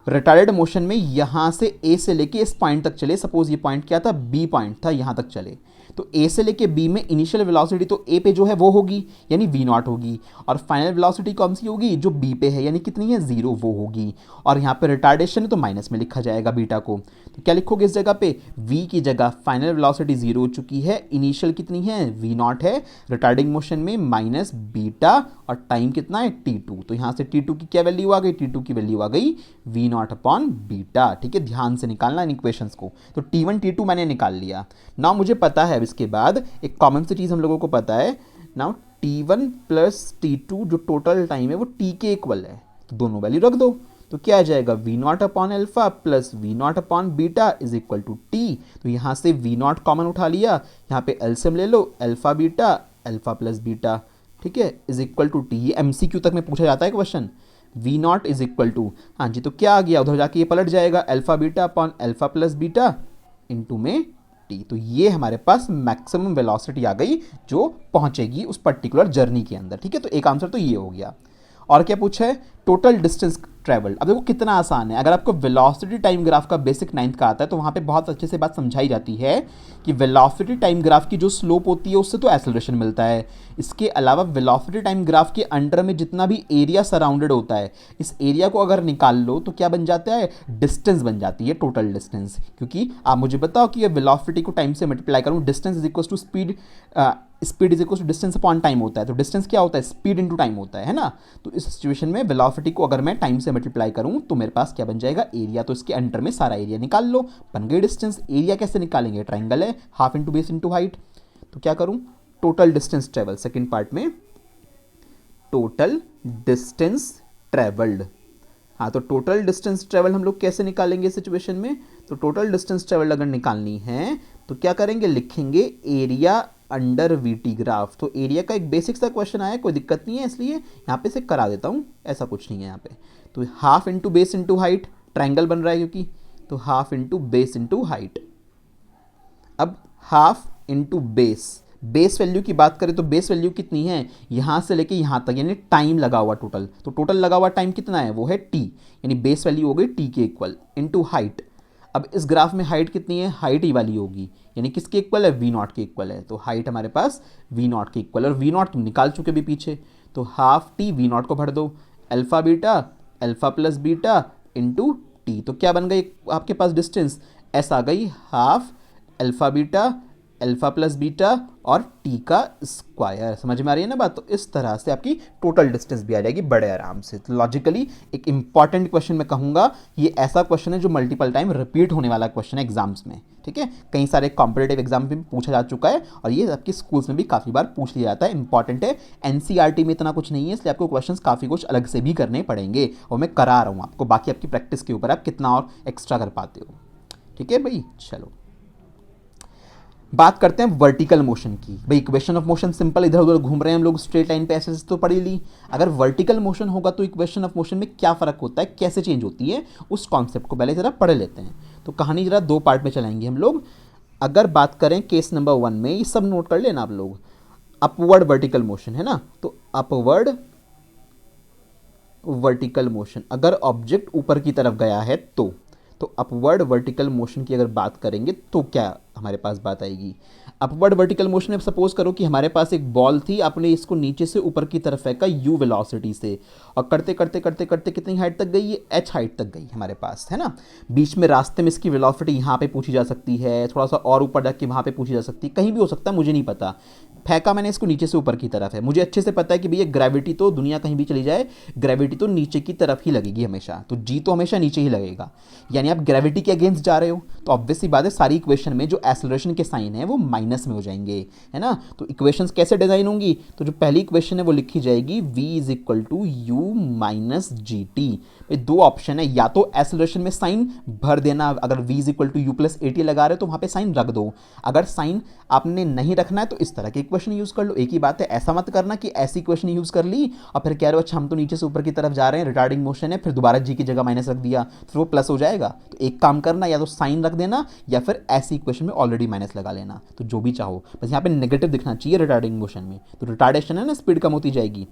रिटार्डेड मोशन में यहाँ से a से लेके इस पॉइंट तक चले, सपोज ये पॉइंट क्या था, b पॉइंट था, यहाँ तक चले, तो a से लेके b में इनिशियल वेलोसिटी तो a पे जो है वो होगी, यानी v नॉट होगी, और फाइनल वेलोसिटी कौन सी होगी, जो b पे है, यानी कितनी है, 0, वो होगी। और यहाँ पे रिटार्डेशन है तो माइनस में लिखा जाएगा बीटा को, तो क्या लिखोगे इस जगह पे, v की जगह फाइनल वेलोसिटी 0 हो चुकी है, इनिशियल कितनी है, v नॉट है, रिटार्डिंग मोशन में माइनस बीटा, और टाइम कितना है, t2, तो यहाँ से t2 की क्या वैल्यू आ गई, t2 की वैल्यू आ गई v नॉट अपॉन बीटा। ठीक है, ध्यान से निकालना इन इक्वेशंस को। तो t1 t2 मैंने निकाल लिया। नाउ मुझे पता है, इसके बाद एक कॉमन सी चीज़ हम लोगों को पता है, नाउ t1 प्लस t2 जो टोटल टाइम है वो t के इक्वल है, तो दोनों वैल्यू रख दो, तो क्या आ जाएगा, v naught upon alpha plus v naught upon beta is equal to t। तो यहाँ से v नॉट कॉमन उठा लिया, यहाँ पे एलसीएम ले लो, alpha beta, alpha plus beta, ठीक है, इज इक्वल टू टी। ये एमसीक्यू तक में पूछा जाता है question, v naught is equal to, हाँ जी, तो क्या आ गया, उधर जाके ये पलट जाएगा, alpha beta upon alpha plus beta into में t। तो ये हमारे पास मैक्सिमम वेलोसिटी आ गई जो पहुंचेगी उस पर्टिकुलर जर्नी के अंदर। ठीक है, तो एक आंसर तो ये हो गया। और क्या पूछा है, टोटल डिस्टेंस ट्रेवल्ड। अब देखो कितना आसान है, अगर आपको वेलोसिटी टाइम ग्राफ का बेसिक 9th का आता है तो वहाँ पे बहुत अच्छे से बात समझाई जाती है कि वेलोसिटी टाइम ग्राफ की जो स्लोप होती है उससे तो एक्सेलरेशन मिलता है, इसके अलावा वेलोसिटी टाइम ग्राफ के अंडर में जितना भी एरिया सराउंडेड होता है, इस एरिया को अगर निकाल लो तो क्या बन जाता है, डिस्टेंस बन जाती है, टोटल डिस्टेंस। क्योंकि आप मुझे बताओ कि ये वेलोसिटी को टाइम से मल्टीप्लाई करूँ, distance is equal to speed, speed is equal to distance upon time होता है, तो डिस्टेंस क्या होता है, स्पीड इनटू टाइम होता है ना। तो इस सिचुएशन में वेलोसिटी को अगर मैं टाइम से मल्टीप्लाई करूं तो मेरे पास क्या बन जाएगा, एरिया। तो इसके अंडर में सारा एरिया निकाल लो, बन गई डिस्टेंस। एरिया कैसे निकालेंगे, ट्राइंगल है, half into base into height, तो क्या करूं, total distance travel, second part में टोटल डिस्टेंस ट्रेवल्ड। हाँ, तो टोटल डिस्टेंस ट्रेवल हम लोग कैसे निकालेंगे सिचुएशन में, तो टोटल डिस्टेंस ट्रेवल अगर निकालनी है तो क्या करेंगे, लिखेंगे एरिया अंडर वीटी ग्राफ। तो एरिया का एक बेसिक सा क्वेश्चन आया, कोई दिक्कत नहीं है, इसलिए यहाँ पे से करा देता हूँ, ऐसा कुछ नहीं है यहाँ पे। तो half into base into height, triangle बन रहा है क्योंकि, तो half into base into height. अब half into base, base value की बात करें तो बेस वैल्यू कितनी है, यहाँ से लेके यहाँ तक, यानी टाइम लगा हुआ टोटल, तो टोटल लगा हुआ टाइम कितना है, वो है t, यानी बेस वैल्यू हो गई t के इक्वल, इंटू हाइट। अब इस ग्राफ में हाइट कितनी है, हाइट ही वाली होगी, यानी किसके इक्वल है, वी नॉट के इक्वल है, तो हाइट हमारे पास वी नॉट के इक्वल, और वी नॉट तुम निकाल चुके भी पीछे, तो हाफ टी, वी नॉट को भर दो, alpha beta, alpha plus beta into T, तो क्या बन गई आपके पास डिस्टेंस, एस आ गई, half alpha beta, alpha plus beta और टी का स्क्वायर। समझ में आ रही है ना बात, तो इस तरह से आपकी टोटल डिस्टेंस भी आ जाएगी बड़े आराम से। तो लॉजिकली एक इंपॉर्टेंट क्वेश्चन मैं कहूँगा, ये ऐसा क्वेश्चन है जो मल्टीपल टाइम रिपीट होने वाला क्वेश्चन है एग्जाम्स में। ठीक है, कई सारे कॉम्पिटेटिव एग्जाम में भी पूछा जा चुका है, और ये आपके स्कूल्स में भी काफ़ी बार पूछ लिया जाता है, इंपॉर्टेंट है। एनसीईआरटी में इतना कुछ नहीं है, इसलिए आपको क्वेश्चंस काफ़ी कुछ अलग से भी करने पड़ेंगे, और मैं करा रहा हूँ आपको, बाकी आपकी प्रैक्टिस के ऊपर आप कितना और एक्स्ट्रा कर पाते हो। ठीक है भाई, चलो बात करते हैं वर्टिकल मोशन की। भाई इक्वेशन ऑफ मोशन सिंपल, इधर उधर घूम रहे हैं हम लोग, स्ट्रेट लाइन पे ऐसे तो पढ़ी ली। अगर वर्टिकल मोशन होगा तो इक्वेशन ऑफ मोशन में क्या फ़र्क होता है, कैसे चेंज होती है, उस कॉन्सेप्ट को पहले ज़रा पढ़ लेते हैं। तो कहानी ज़रा दो पार्ट में चलाएंगे हम लोग। अगर बात करें केस नंबर 1 में, ये सब नोट कर लेना आप लोग, अपवर्ड वर्टिकल मोशन है ना, तो अपवर्ड वर्टिकल मोशन, अगर ऑब्जेक्ट ऊपर की तरफ गया है तो अपवर्ड वर्टिकल मोशन की अगर बात करेंगे तो क्या हमारे पास बात आएगी। अपवर्ड वर्टिकल मोशन में सपोज करो कि हमारे पास एक बॉल थी, आपने इसको नीचे से ऊपर की तरफ फेंका u वेलोसिटी से, और करते करते करते करते कितनी हाइट तक गई, ये h हाइट तक गई हमारे पास, है ना। बीच में रास्ते में इसकी वेलोसिटी यहाँ पे पूछी जा सकती है, थोड़ा सा और ऊपर जाके वहाँ पे पूछी जा सकती है, कहीं भी हो सकता है, मुझे नहीं पता। फेंका मैंने इसको नीचे से ऊपर की तरफ है, मुझे अच्छे से पता है कि भैया ग्रेविटी तो दुनिया कहीं भी चली जाए ग्रेविटी तो नीचे की तरफ ही लगेगी हमेशा, तो जी तो हमेशा नीचे ही लगेगा। यानी आप ग्रेविटी के अगेंस्ट जा रहे हो तो ऑब्वियसली बात है सारी इक्वेशन में जो एक्सेलरेशन के साइन है वो माइनस में हो जाएंगे, है ना। तो इक्वेशंस कैसे डिजाइन होंगी, तो जो पहली इक्वेशन है वो लिखी जाएगी v is equal to u minus g t. दो ऑप्शन है, या तो एक्सेलरेशन में साइन भर देना, अगर v is equal to u plus a t लगा रहे हो तो वहां पे साइन रख दो, अगर साइन आपने नहीं रखना है तो इस तरह की इक्वेशन यूज कर लो। एक ही बात है, ऐसा मत करना कि ऐसी इक्वेशन यूज कर ली और फिर कह रहे हो अच्छा हम तो नीचे से ऊपर की तरफ जा रहे हैं, रिटार्डिंग मोशन है, फिर दोबारा जी की जगह माइनस रख दिया, फिर वो प्लस हो जाएगा। तो एक काम करना, या तो साइन रख देना या फिर ऐसी इक्वेशन में ऑलरेडी माइनस लगा लेना, तो जो भी चाहो, बस यहाँ पे नेगेटिव दिखना चाहिए रिटार्डिंग मोशन में, तो रिटार्डेशन है ना, स्पीड कम होती जाएगी।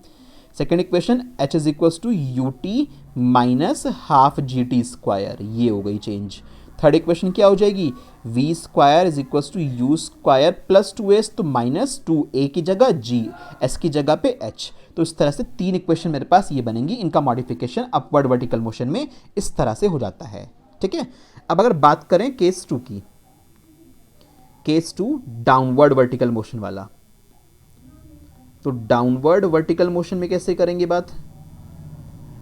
Second equation h is equal to u t minus half g t square, ये हो गई चेंज। थर्ड इक्वेशन क्या हो जाएगी, v square is equal to you square plus two S, तो माइनस टू ए की जगह जी, एस की जगह पे एच। तो इस तरह से तीन इक्वेशन मेरे पास ये बनेंगी, इनका मॉडिफिकेशन अपवर्ड वर्टिकल मोशन में इस तरह से हो जाता है, ठीक है। अब अगर बात करें केस टू की, case two downward vertical motion वाला, तो डाउनवर्ड वर्टिकल मोशन में कैसे करेंगे बात।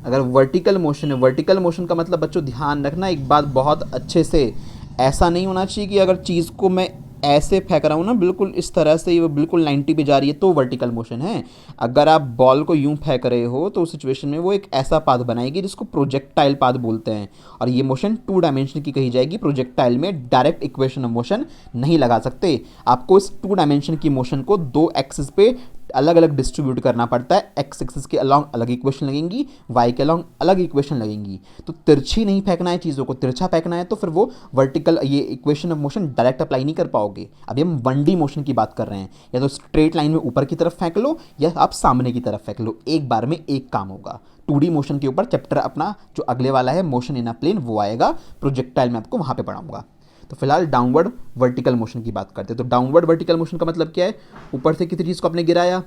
अगर वर्टिकल मोशन है, वर्टिकल मोशन का मतलब बच्चों ध्यान रखना एक बात बहुत अच्छे से, ऐसा नहीं होना चाहिए कि अगर चीज़ को मैं ऐसे फेंक रहा हूँ ना बिल्कुल इस तरह से, ये बिल्कुल 90 पे जा रही है तो वर्टिकल मोशन है। अगर आप बॉल को यूं फेंक रहे हो तो उस सिचुएशन में वो एक ऐसा पाथ बनाएगी जिसको प्रोजेक्टाइल पाथ बोलते हैं, और ये मोशन 2 डायमेंशन की कही जाएगी। प्रोजेक्टाइल में डायरेक्ट इक्वेशन ऑफ मोशन नहीं लगा सकते, आपको इस 2 डायमेंशन की मोशन को 2 एक्सिस पे अलग अलग डिस्ट्रीब्यूट करना पड़ता है। एक्स एक्सिस के अलॉन्ग अलग इक्वेशन लगेंगी, वाई के अलॉन्ग अलग इक्वेशन लगेंगी। तो तिरछी नहीं फेंकना है चीज़ों को, तिरछा फेंकना है तो फिर वो वर्टिकल ये equation of motion direct apply नहीं कर पाओगे। अभी हम 1D मोशन की बात कर रहे हैं, या तो स्ट्रेट लाइन में ऊपर की तरफ फेंक लो या आप सामने की तरफ फेंक लो, एक बार में एक काम होगा। 2D मोशन के ऊपर चैप्टर अपना जो अगले वाला है मोशन इन अ प्लेन वो आएगा, प्रोजेक्टाइल में आपको वहाँ पे पढ़ाऊंगा। तो फिलहाल डाउनवर्ड वर्टिकल मोशन की बात करते हैं। तो डाउनवर्ड वर्टिकल मोशन का मतलब क्या है, ऊपर से किसी चीज़ को आपने गिराया,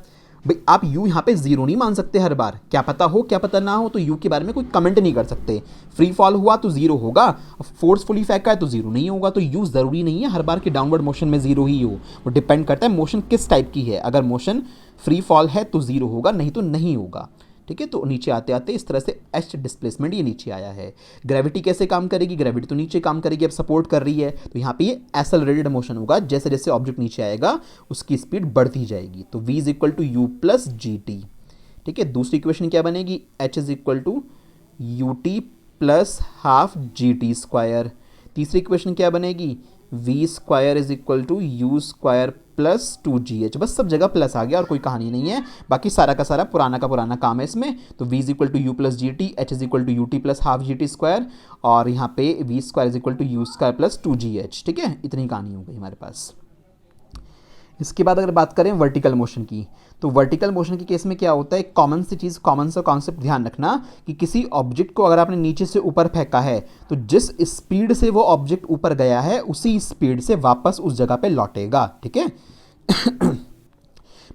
भाई आप यू यहाँ पे जीरो नहीं मान सकते हर बार, क्या पता हो क्या पता ना हो, तो यू के बारे में कोई कमेंट नहीं कर सकते। फ्री फॉल हुआ तो जीरो होगा, फोर्सफुली फेंका है तो जीरो नहीं होगा। तो यू जरूरी नहीं है हर बार की डाउनवर्ड मोशन में जीरो ही हो, वो डिपेंड करता है मोशन किस टाइप की है। अगर मोशन फ्री फॉल है तो जीरो होगा, नहीं तो नहीं होगा, ठीक है। तो नीचे आते आते इस तरह से एच डिस्प्लेसमेंट ये नीचे आया है। ग्रेविटी कैसे काम करेगी, ग्रेविटी तो नीचे काम करेगी, अब सपोर्ट कर रही है, तो यहाँ पे ये एक्सेलरेटेड मोशन होगा, जैसे जैसे ऑब्जेक्ट नीचे आएगा उसकी स्पीड बढ़ती जाएगी। तो v is equal to u plus g t, ठीक है। दूसरी इक्वेशन क्या बनेगी, h is equal to u t plus half g t square. तीसरी इक्वेशन क्या बनेगी, v square is equal to you square plus 2gh। बस सब जगह प्लस आ गया और कोई कहानी नहीं है, बाकी सारा का सारा पुराना का पुराना काम है इसमें। तो v is equal to u plus g t, h is equal to u t plus half g t square, और यहाँ पे v square is equal to you square plus 2gh, ठीक है। इतनी कहानी हो गई हमारे पास। इसके बाद अगर बात करें वर्टिकल मोशन की, तो वर्टिकल मोशन के केस में क्या होता है, कॉमन सी चीज़, कॉमन सा कॉन्सेप्ट ध्यान रखना कि किसी ऑब्जेक्ट को अगर आपने नीचे से ऊपर फेंका है तो जिस स्पीड से वो ऑब्जेक्ट ऊपर गया है उसी स्पीड से वापस उस जगह पे लौटेगा, ठीक है।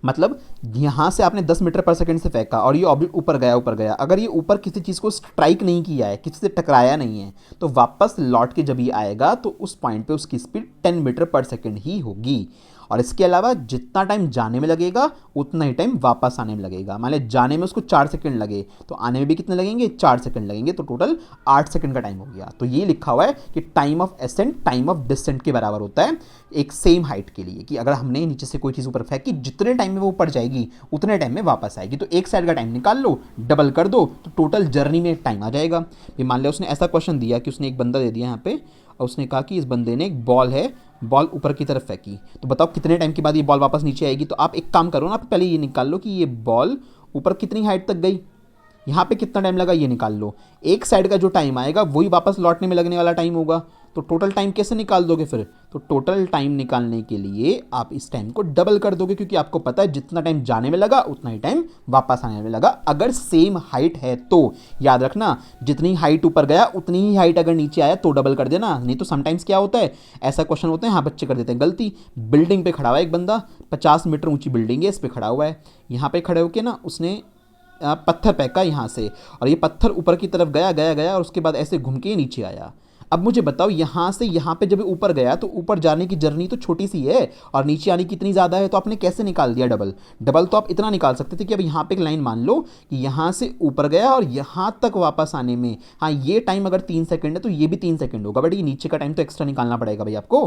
मतलब यहाँ से आपने 10 मीटर पर सेकंड से फेंका और ये ऑब्जेक्ट ऊपर गया, अगर ये ऊपर किसी चीज़ को स्ट्राइक नहीं किया है, किसी से टकराया नहीं है, तो वापस लौट के जब ये आएगा तो उस पॉइंट पे उसकी स्पीड 10 मीटर पर सेकंड ही होगी। और इसके अलावा जितना टाइम जाने में लगेगा उतना ही टाइम वापस आने में लगेगा। मान लिया जाने में उसको 4 सेकंड लगे तो आने में भी कितने लगेंगे, 4 सेकंड लगेंगे, तो टोटल 8 सेकंड का टाइम हो गया। तो ये लिखा हुआ है कि time of ascent time of descent के बराबर होता है एक सेम हाइट के लिए, कि अगर हमने नीचे से कोई चीज़ ऊपर फेंकी जितने टाइम में वो ऊपर जाएगी उतने टाइम में वापस आएगी। तो एक साइड का टाइम निकाल लो, डबल कर दो, तो टोटल जर्नी में टाइम आ जाएगा। मान लिया उसने ऐसा क्वेश्चन दिया कि उसने एक बंदा दे दिया यहाँ पे और उसने कहा कि इस बंदे ने एक बॉल है, बॉल ऊपर की तरफ फेंकी, तो बताओ कितने टाइम के बाद ये बॉल वापस नीचे आएगी। तो आप एक काम करो ना, आप पहले ये निकाल लो कि ये बॉल ऊपर कितनी हाइट तक गई, यहाँ पे कितना टाइम लगा ये निकाल लो। एक साइड का जो टाइम आएगा वही वापस लौटने में लगने वाला टाइम होगा, तो टोटल टाइम कैसे निकाल दोगे फिर, तो टोटल टाइम निकालने के लिए आप इस टाइम को डबल कर दोगे, क्योंकि आपको पता है जितना टाइम जाने में लगा उतना ही टाइम वापस आने में लगा, अगर सेम हाइट है तो। याद रखना जितनी हाइट ऊपर गया उतनी ही हाइट अगर नीचे आया तो डबल कर देना, नहीं तो समटाइम्स क्या होता है, ऐसा क्वेश्चन होता है, हाँ बच्चे कर देते हैं गलती। बिल्डिंग पे खड़ा हुआ है एक बंदा, 50 मीटर ऊंची बिल्डिंग है, इस पर खड़ा हुआ है, यहाँ पे खड़े होकर ना उसने पत्थर फेंका यहाँ से, और ये पत्थर ऊपर की तरफ गया और उसके बाद ऐसे घूम के नीचे आया। अब मुझे बताओ यहाँ से यहाँ पे जब ऊपर गया तो ऊपर जाने की जर्नी तो छोटी सी है और नीचे आने की इतनी ज़्यादा है, तो आपने कैसे निकाल दिया डबल? डबल तो आप इतना निकाल सकते थे कि अब यहाँ पे एक लाइन मान लो कि यहाँ से ऊपर गया और यहाँ तक वापस आने में, हाँ ये टाइम अगर 3 सेकंड है तो ये भी 3 सेकंड होगा, बट ये नीचे का टाइम तो एक्स्ट्रा निकालना पड़ेगा भाई आपको।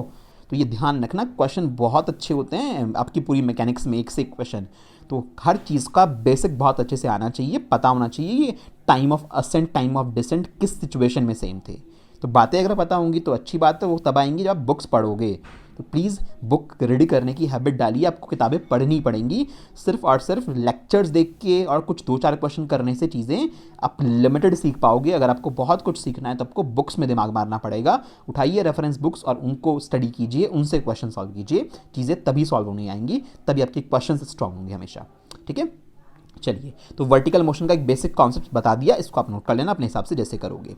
तो ये ध्यान रखना, क्वेश्चन बहुत अच्छे होते हैं आपकी पूरी मैकेनिक्स में, एक से एक क्वेश्चन। तो हर चीज़ का बेसिक बहुत अच्छे से आना चाहिए, पता होना चाहिए ये time of ascent time of descent किस सिचुएशन में सेम थे। तो बातें अगर पता होंगी तो अच्छी बात है, वो तब आएंगी जब आप बुक्स पढ़ोगे। तो प्लीज़ बुक रेडी करने की हैबिट डालिए, आपको किताबें पढ़नी पड़ेंगी। सिर्फ और सिर्फ लेक्चर्स देख के और कुछ 2-4 क्वेश्चन करने से चीज़ें आप लिमिटेड सीख पाओगे। अगर आपको बहुत कुछ सीखना है तो आपको बुक्स में दिमाग मारना पड़ेगा। उठाइए रेफरेंस बुक्स और उनको स्टडी कीजिए, उनसे क्वेश्चन सॉल्व कीजिए, चीज़ें तभी सॉल्व होनी आएंगी, तभी आपके क्वेश्चन स्ट्रॉन्ग होंगे हमेशा। ठीक है, चलिए, तो वर्टिकल मोशन का एक बेसिक कॉन्सेप्ट बता दिया, इसको आप नोट कर लेना अपने हिसाब से जैसे करोगे।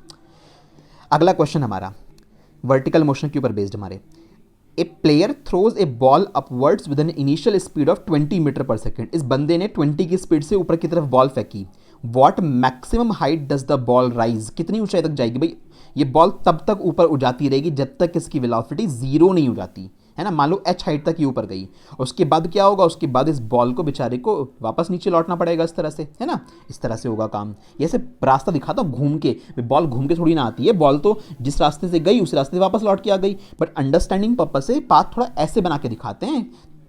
अगला क्वेश्चन हमारा वर्टिकल मोशन के ऊपर बेस्ड हमारे, a player throws a ball upwards with an initial speed of 20 metre per second. इस बंदे ने 20 की स्पीड से ऊपर की तरफ बॉल फेंकी। What maximum height does the ball rise? कितनी ऊंचाई तक जाएगी भाई? ये बॉल तब तक ऊपर उड़ जाती रहेगी जब तक इसकी वेलोसिटी जीरो नहीं हो जाती है ना। मान लो h हाइट तक ही ऊपर गई, उसके बाद क्या होगा? उसके बाद इस बॉल को बेचारे को वापस नीचे लौटना पड़ेगा इस तरह से, है ना। इस तरह से होगा काम। ये ऐसे रास्ता दिखाता हूँ घूम के, बॉल घूम के थोड़ी ना आती है, बॉल तो जिस रास्ते से गई उस रास्ते से वापस लौट के आ गई। बट अंडरस्टैंडिंग पर्पज से पाथ थोड़ा ऐसे बना के दिखाते हैं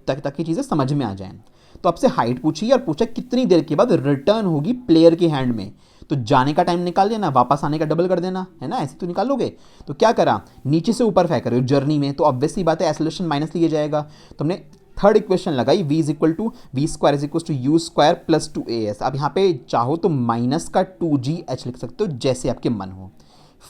ताकि चीज़ें समझ में आ जाएं। तो आपसे हाइट पूछी और पूछा कितनी देर के बाद रिटर्न होगी प्लेयर के हैंड में। तो जाने का टाइम निकाल देना, वापस आने का डबल कर देना, है ना, ऐसे तो निकालोगे। तो क्या करा, नीचे से ऊपर फेंक रहे हो जर्नी में, तो ऑब्वियसली बात है एक्सेलरेशन माइनस लिया जाएगा। तो हमने थर्ड इक्वेशन लगाई, v equal to v square is equal to you square plus 2as। अब यहाँ पे चाहो तो माइनस का 2gh लिख सकते हो, जैसे आपके मन हो।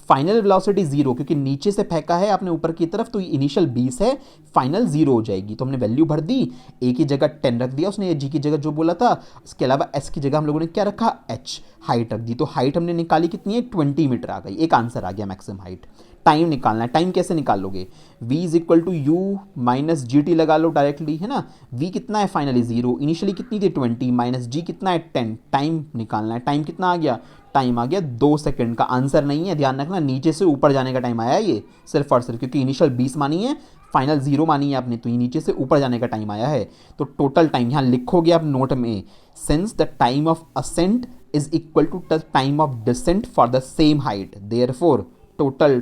फाइनल वेलोसिटी 0, क्योंकि नीचे से फेंका है आपने ऊपर की तरफ, तो इनिशियल 20 है, फाइनल 0 हो जाएगी। तो हमने वैल्यू भर दी, a की जगह 10 रख दिया उसने, g की जगह जो बोला था। इसके अलावा s की जगह हम लोगों ने क्या रखा, h। हाइट रख दी, तो हाइट हमने निकाली कितनी है, 20 मीटर आ गई। एक आंसर आ गया मैक्सिमम हाइट। टाइम निकालना है, टाइम कैसे निकालोगे? v is equal to u minus g t लगा लो डायरेक्टली, है ना। v कितना है फाइनली 0, इनिशियली कितनी थी 20, माइनस g कितना है 10। टाइम निकालना है, टाइम कितना आ गया, टाइम आ गया 2 सेकंड का। आंसर नहीं है, ध्यान रखना, नीचे से ऊपर जाने का टाइम आया है ये, सिर्फ और सिर्फ क्योंकि इनिशियल 20 मानी है, फाइनल 0 मानी है आपने, तो ये नीचे से ऊपर जाने का टाइम आया है। तो टोटल टाइम यहाँ लिखोगे आप नोट में, since the time of ascent is equal to the time of descent for the same height, therefore total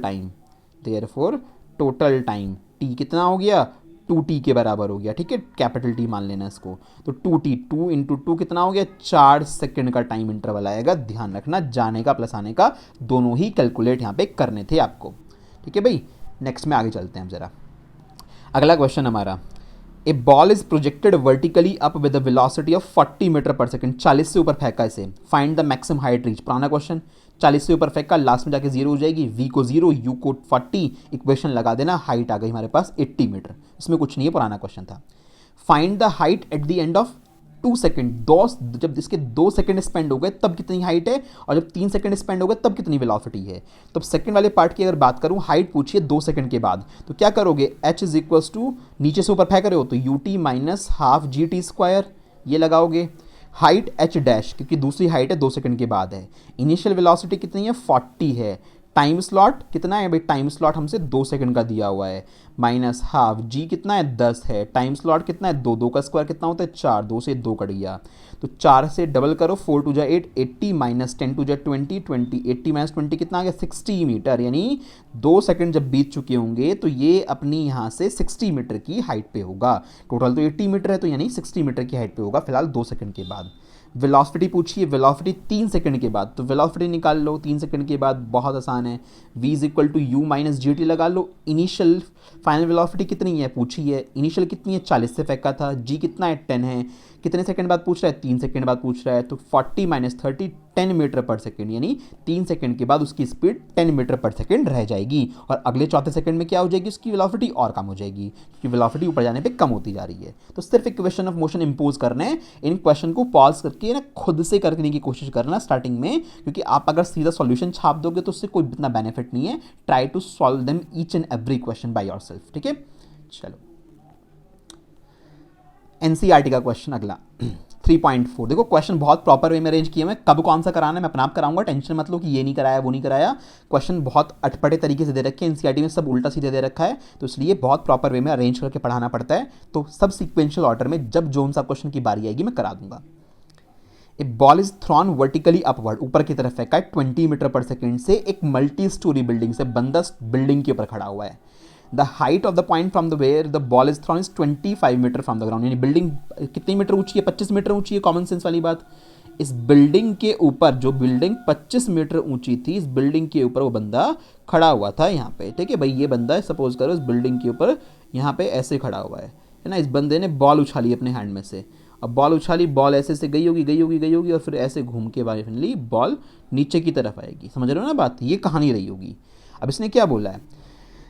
time t कितना हो गया, 2t के बराबर हो गया। ठीक है, कैपिटल T मान लेना इसको। तो 2t, 2 इंटू 2 कितना हो गया, 4 सेकंड का टाइम इंटरवल आएगा। ध्यान रखना, जाने का प्लस आने का दोनों ही कैलकुलेट यहाँ पे करने थे आपको। ठीक है भाई, नेक्स्ट में आगे चलते हैं हम जरा। अगला क्वेश्चन हमारा, a ball is projected vertically up with the velocity of 40 metre per second. 40 से ऊपर फेंका इसे, find the maximum height reach. पुराना क्वेश्चन, 40 से ऊपर फेंका, लास्ट में जाके 0 हो जाएगी, v को 0 u को 40, इक्वेशन लगा देना, हाइट आ गई हमारे पास 80 मीटर। इसमें कुछ नहीं है, पुराना क्वेश्चन था। Find the height at the end of 2 second. जब इसके 2 सेकंड स्पेंड हो गए तब कितनी हाइट है, और जब 3 सेकंड स्पेंड हो गए तब कितनी वेलोसिटी है। तो सेकंड वाले पार्ट की अगर बात करूं, हाइट पूछिए 2 सेकंड के बाद, तो क्या करोगे, h इज इक्वल्स टू, नीचे से ऊपर फेंक रहे हो तो ut minus half gt square, ये लगाओगे। हाइट h डैश, क्योंकि दूसरी हाइट है 2 सेकंड के बाद है। इनिशियल वेलोसिटी कितनी है, 40 है। टाइम स्लॉट कितना है भाई, टाइम स्लॉट हमसे 2 सेकंड का दिया हुआ है, माइनस हाफ, g कितना है 10 है। टाइम स्लॉट कितना है 2, 2 का स्क्वायर कितना होता है 4, 2 से 2 कट गया, तो 4 से डबल करो, 4 टू जा 8, 80 माइनस 10 टू जा 20, 20, 80 माइनस 20 कितना आ गया 60 मीटर। यानी 2 सेकंड जब बीत चुके होंगे तो ये अपनी यहाँ से 60 मीटर की हाइट पे होगा। टोटल तो 80 मीटर है, तो यानी 60 मीटर की हाइट पे होगा फिलहाल 2 सेकंड के बाद। वेलोसिटी पूछिए, वेलोसिटी 3 सेकंड के बाद, तो वेलोसिटी निकाल लो 3 सेकंड के बाद, बहुत आसान है। v is equal to u minus g t लगा लो। इनिशियल फाइनल वेलोसिटी कितनी है पूछी है, इनिशियल कितनी है 40 से फेंका था, g कितना है 10 है। कितने सेकंड बाद पूछ रहा है, 3 सेकंड बाद पूछ रहा है, तो 40 माइनस 30 10 मीटर पर सेकंड, यानी 3 सेकंड के बाद उसकी स्पीड 10 मीटर पर सेकंड रह जाएगी। और अगले चौथे सेकंड में क्या हो जाएगी, उसकी वेलोसिटी और कम हो जाएगी, क्योंकि वेलोसिटी ऊपर जाने पे कम होती जा रही है। तो सिर्फ इक्वेशन ऑफ मोशन इंपोज करना है, इन क्वेश्चन को पॉज करके ना खुद से करने की कोशिश करना स्टार्टिंग में, क्योंकि आप अगर सीधा सॉल्यूशन छाप दोगे तो उससे कोई इतना बेनिफिट नहीं है। Try to solve them each and every question by yourself. ठीक है, चलो एनसीईआरटी का क्वेश्चन अगला, 3.4। देखो क्वेश्चन बहुत प्रॉपर वे में अरेंज किए हैं, कब कौन सा कराना है मैं अपना आप कराऊंगा, टेंशन मत लो कि ये नहीं कराया वो नहीं कराया। क्वेश्चन बहुत अटपटे तरीके से दे रखे हैं, एनसीईआरटी में सब उल्टा सीधे दे रखा है, तो इसलिए बहुत प्रॉपर वे में अरेंज करके पढ़ाना पड़ता है। तो सब सीक्वेंशियल ऑर्डर में जब जोन सा क्वेश्चन की बारी आएगी मैं करा दूंगा। A ball is thrown vertically upward, ऊपर की तरफ फेंका है 20 मीटर पर सेकेंड से एक मल्टी स्टोरी बिल्डिंग से, बंदा बिल्डिंग के ऊपर खड़ा हुआ है। The height of the point from the where the ball is thrown is 25 metre from the ground, यानी बिल्डिंग कितनी मीटर ऊंची है, 25 मीटर ऊंची है, कॉमन सेंस वाली बात। इस बिल्डिंग के ऊपर, जो बिल्डिंग 25 मीटर ऊंची थी, इस बिल्डिंग के ऊपर वो बंदा खड़ा हुआ था यहाँ पे, ठीक है भाई। ये बंदा सपोज करो इस बिल्डिंग के ऊपर यहाँ पे ऐसे खड़ा हुआ है ना। इस बंदे ने बॉल उछाली अपने हैंड में से, अब बॉल उछाली, बॉल ऐसे से गई होगी और फिर ऐसे घूम के फाइनली बॉल नीचे की तरफ आएगी। समझ रहे हो ना बात, ये कहानी रही होगी। अब इसने क्या बोला है,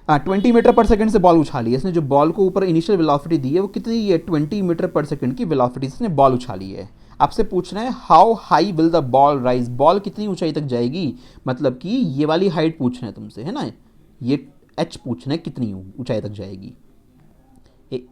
20 मीटर पर सेकंड से बॉल उछाली है इसने, जो बॉल को ऊपर इनिशियल वेलोसिटी दी है वो कितनी है, 20 मीटर पर सेकंड की वेलोसिटी से इसने बॉल उछाली है। आपसे पूछ रहे हैं how high will the ball rise, ball कितनी ऊंचाई तक जाएगी, मतलब कि ये वाली हाइट पूछ रहे हैं तुमसे, है ना, ये एच पूछ रहे हैं कितनी ऊंचाई तक जाएगी।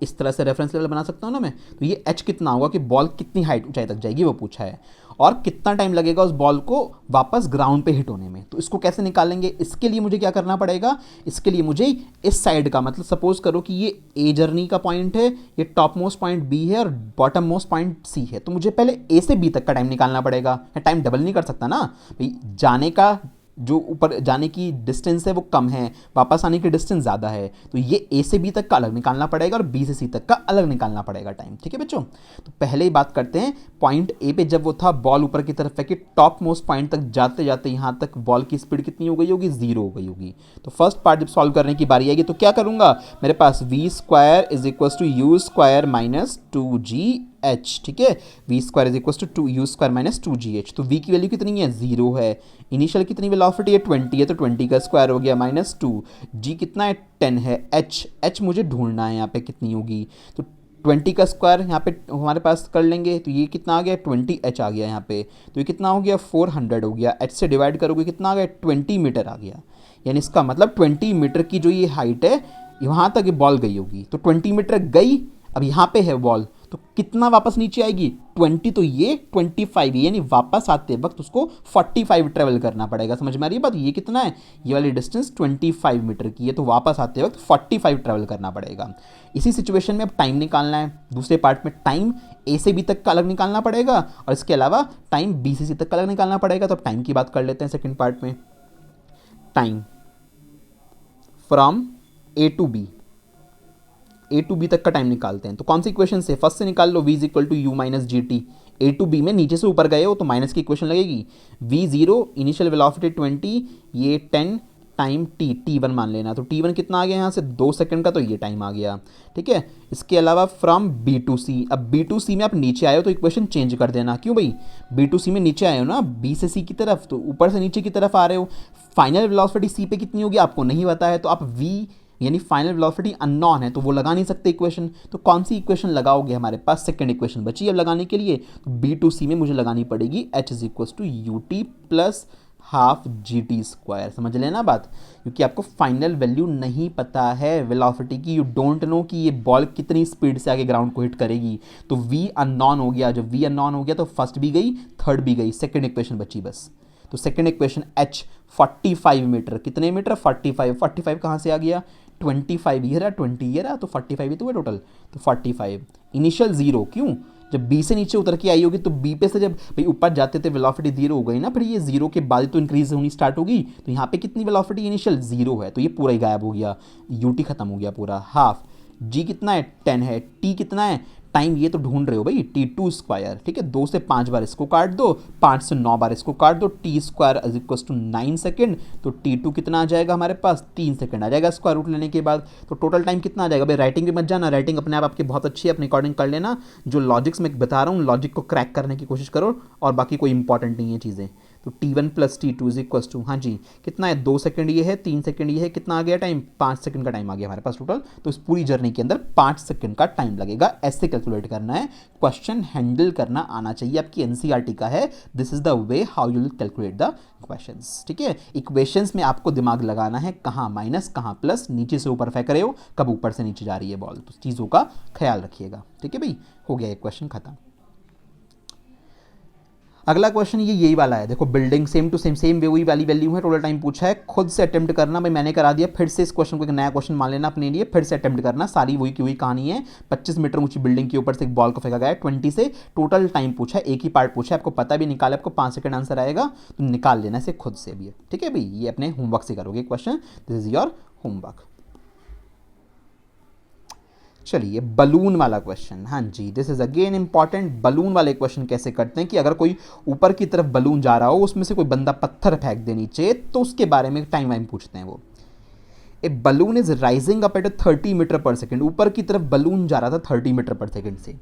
इस तरह से रेफरेंस लेवल बना सकता हूँ ना मैं, तो ये एच कितना होगा कि बॉल कितनी हाइट ऊंचाई तक जाएगी वो पूछा है, और कितना टाइम लगेगा उस बॉल को वापस ग्राउंड पे हिट होने में। तो इसको कैसे निकालेंगे, इसके लिए मुझे क्या करना पड़ेगा, इसके लिए मुझे इस साइड का, मतलब सपोज करो कि ये ए जर्नी का पॉइंट है, ये टॉप मोस्ट पॉइंट बी है और बॉटम मोस्ट पॉइंट सी है, तो मुझे पहले ए से बी तक का टाइम निकालना पड़ेगा। टाइम डबल नहीं कर सकता ना भाई, जाने का जो ऊपर जाने की डिस्टेंस है वो कम है, वापस आने की डिस्टेंस ज़्यादा है, तो ये ए से बी तक का अलग निकालना पड़ेगा और बी से सी तक का अलग निकालना पड़ेगा टाइम, ठीक है बच्चों। तो पहले ही बात करते हैं, पॉइंट ए पे जब वो था, बॉल ऊपर की तरफ फेंकी, टॉप मोस्ट पॉइंट तक जाते जाते यहाँ तक बॉल की स्पीड कितनी हो गई होगी, 0 हो गई होगी। तो फर्स्ट पार्ट जब सॉल्व करने की बारी आएगी तो क्या करूँगा, मेरे पास V square is equal to you square minus 2gh, ठीक है, V square is equal to you square minus 2gh। तो v की वैल्यू कितनी है, 0 है, इनिशियल कितनी वेलोसिटी है 20 है, तो 20 का स्क्वायर हो गया माइनस 2, g कितना है 10 है, h मुझे ढूंढना है यहाँ पे कितनी होगी, तो 20 का स्क्वायर यहाँ पे हमारे पास कर लेंगे, तो ये कितना आ गया 20h आ गया यहाँ पे, तो ये कितना हो गया 400 हो गया, h से डिवाइड करोगे कितना आ गया 20 मीटर आ गया, यानी इसका मतलब 20 मीटर की जो ये हाइट है वहाँ तक ये बॉल गई होगी। तो 20 मीटर गई, अब यहाँ पे है बॉल, तो कितना वापस नीचे आएगी 20, तो ये 25 है, यानी वापस आते वक्त उसको 45 ट्रेवल करना पड़ेगा। समझ में आ रही है बात, ये कितना है, ये वाली डिस्टेंस 25 मीटर की है, तो वापस आते वक्त 45 ट्रेवल करना पड़ेगा। इसी सिचुएशन में अब टाइम निकालना है, दूसरे पार्ट में टाइम ए से बी तक का अलग निकालना पड़ेगा और इसके अलावा टाइम बी से सी तक का अलग निकालना पड़ेगा। तो अब टाइम की बात कर लेते हैं सेकेंड पार्ट में, time from A to B तक का टाइम निकालते हैं। तो कौन सी इक्वेशन से, फर्स्ट से निकाल लो, v is equal to u minus g t, A to B में नीचे से ऊपर गए हो तो माइनस की इक्वेशन लगेगी, v 0 इनिशियल वेलोसिटी 20, ये 10 टाइम t1 मान लेना, तो t1 कितना आ गया यहाँ से 2 सेकंड का, तो ये टाइम आ गया, ठीक है। इसके अलावा फ्रॉम b टू c, अब b टू c में आप नीचे आए हो तो इक्वेशन चेंज कर देना, क्यों भाई, b टू c में नीचे आए हो ना, b से c की तरफ, तो ऊपर से नीचे की तरफ आ रहे हो, फाइनल वेलोसिटी c पे कितनी होगी आपको नहीं पता है, तो आप v यानी फाइनल वेलोसिटी अननोन है तो वो लगा नहीं सकते इक्वेशन, तो कौन सी इक्वेशन लगाओगे, हमारे पास सेकंड इक्वेशन बची अब लगाने के लिए, तो बी टू सी में मुझे लगानी पड़ेगी h is equal to u t plus half g t square. समझ लेना बात, क्योंकि आपको फाइनल वैल्यू नहीं पता है वेलोसिटी की, यू डोंट नो कि ये बॉल कितनी स्पीड से आगे ग्राउंड को हिट करेगी, तो v अननोन हो गया, जब v अननोन हो गया तो फर्स्ट भी गई थर्ड भी गई, सेकंड इक्वेशन बची बस। तो सेकंड इक्वेशन h 45 मीटर, कितने मीटर 45 कहाँ से आ गया 25 ये रहा 20 ये रहा, तो 45 ही तो है टोटल, तो 45 इनिशियल 0, क्यों, जब b से नीचे उतर के आई होगी तो b पे से जब भाई ऊपर जाते थे वेलोसिटी 0 हो गई ना, फिर ये 0 के बाद तो इंक्रीज होनी स्टार्ट होगी, तो यहाँ पे कितनी वेलोसिटी इनिशियल 0 है, तो ये पूरा ही गायब हो गया, ut खत्म हो गया पूरा, हाफ g कितना है 10 है, t कितना है टाइम ये तो ढूंढ रहे हो भाई t2 स्क्वायर, ठीक है, 2 से 5 बार इसको काट दो, 5 से 9 बार इसको काट दो, t square is equal to 9 second, तो t2 कितना आ जाएगा हमारे पास 3 सेकेंड आ जाएगा स्क्वायर रूट लेने के बाद, तो टोटल टाइम कितना आ जाएगा भाई, राइटिंग भी मत जाना, राइटिंग अपने आप आपकी बहुत अच्छी है, अपने अकॉर्डिंग कर लेना, जो लॉजिक्स मैं बता रहा हूँ लॉजिक को क्रैक करने की कोशिश करो, और बाकी कोई इंपॉर्टेंट नहीं है चीज़ें। तो t1 plus t2 is equal to, हाँ जी कितना है 2 सेकंड ये है, 3 सेकंड ये है, कितना आ गया टाइम 5 सेकंड का टाइम आ गया हमारे पास टोटल, तो इस पूरी जर्नी के अंदर 5 सेकंड का टाइम लगेगा, ऐसे कैलकुलेट करना है, क्वेश्चन हैंडल करना आना चाहिए, आपकी एनसीईआरटी का है, this is the way how you will calculate the questions, ठीक है। इक्वेशंस में आपको दिमाग लगाना है, कहाँ माइनस कहाँ प्लस, नीचे से ऊपर फेंक रहे हो, कब ऊपर से नीचे जा रही है बॉल, तो चीज़ों का ख्याल रखिएगा, ठीक है भाई, हो गया एक क्वेश्चन खत्म। अगला क्वेश्चन ये यही वाला है, देखो बिल्डिंग सेम टू सेम वही वाली वैल्यू है, टोटल टाइम पूछा है, खुद से अटेम्प्ट करना। भाई मैंने करा दिया, फिर से इस क्वेश्चन को एक नया क्वेश्चन मान लेना अपने लिए, फिर से अटेम्प्ट करना, सारी वही की वही कहानी है। 25 मीटर ऊंची बिल्डिंग के ऊपर से एक बॉल को फेंका गया है 20 से, टोटल टाइम पूछा है, एक ही पार्ट पूछा है, आपको पता भी निकाले, आपको 5 सेकंड आंसर आएगा, तो निकाल लेना इसे खुद से भी, ठीक है भाई। ये अपने होमवर्क से करोगे question, this is your homework. चलिए बलून वाला क्वेश्चन, हाँ जी, this is again important. Balloon वाले क्वेश्चन कैसे करते हैं कि अगर कोई ऊपर की तरफ बलून जा रहा हो, उसमें से कोई बंदा पत्थर फेंक दे नीचे, तो उसके बारे में टाइम वाइम पूछते हैं वो। A balloon is rising up at 30 metre per second, ऊपर की तरफ बलून जा रहा था 30 मीटर पर सेकेंड से।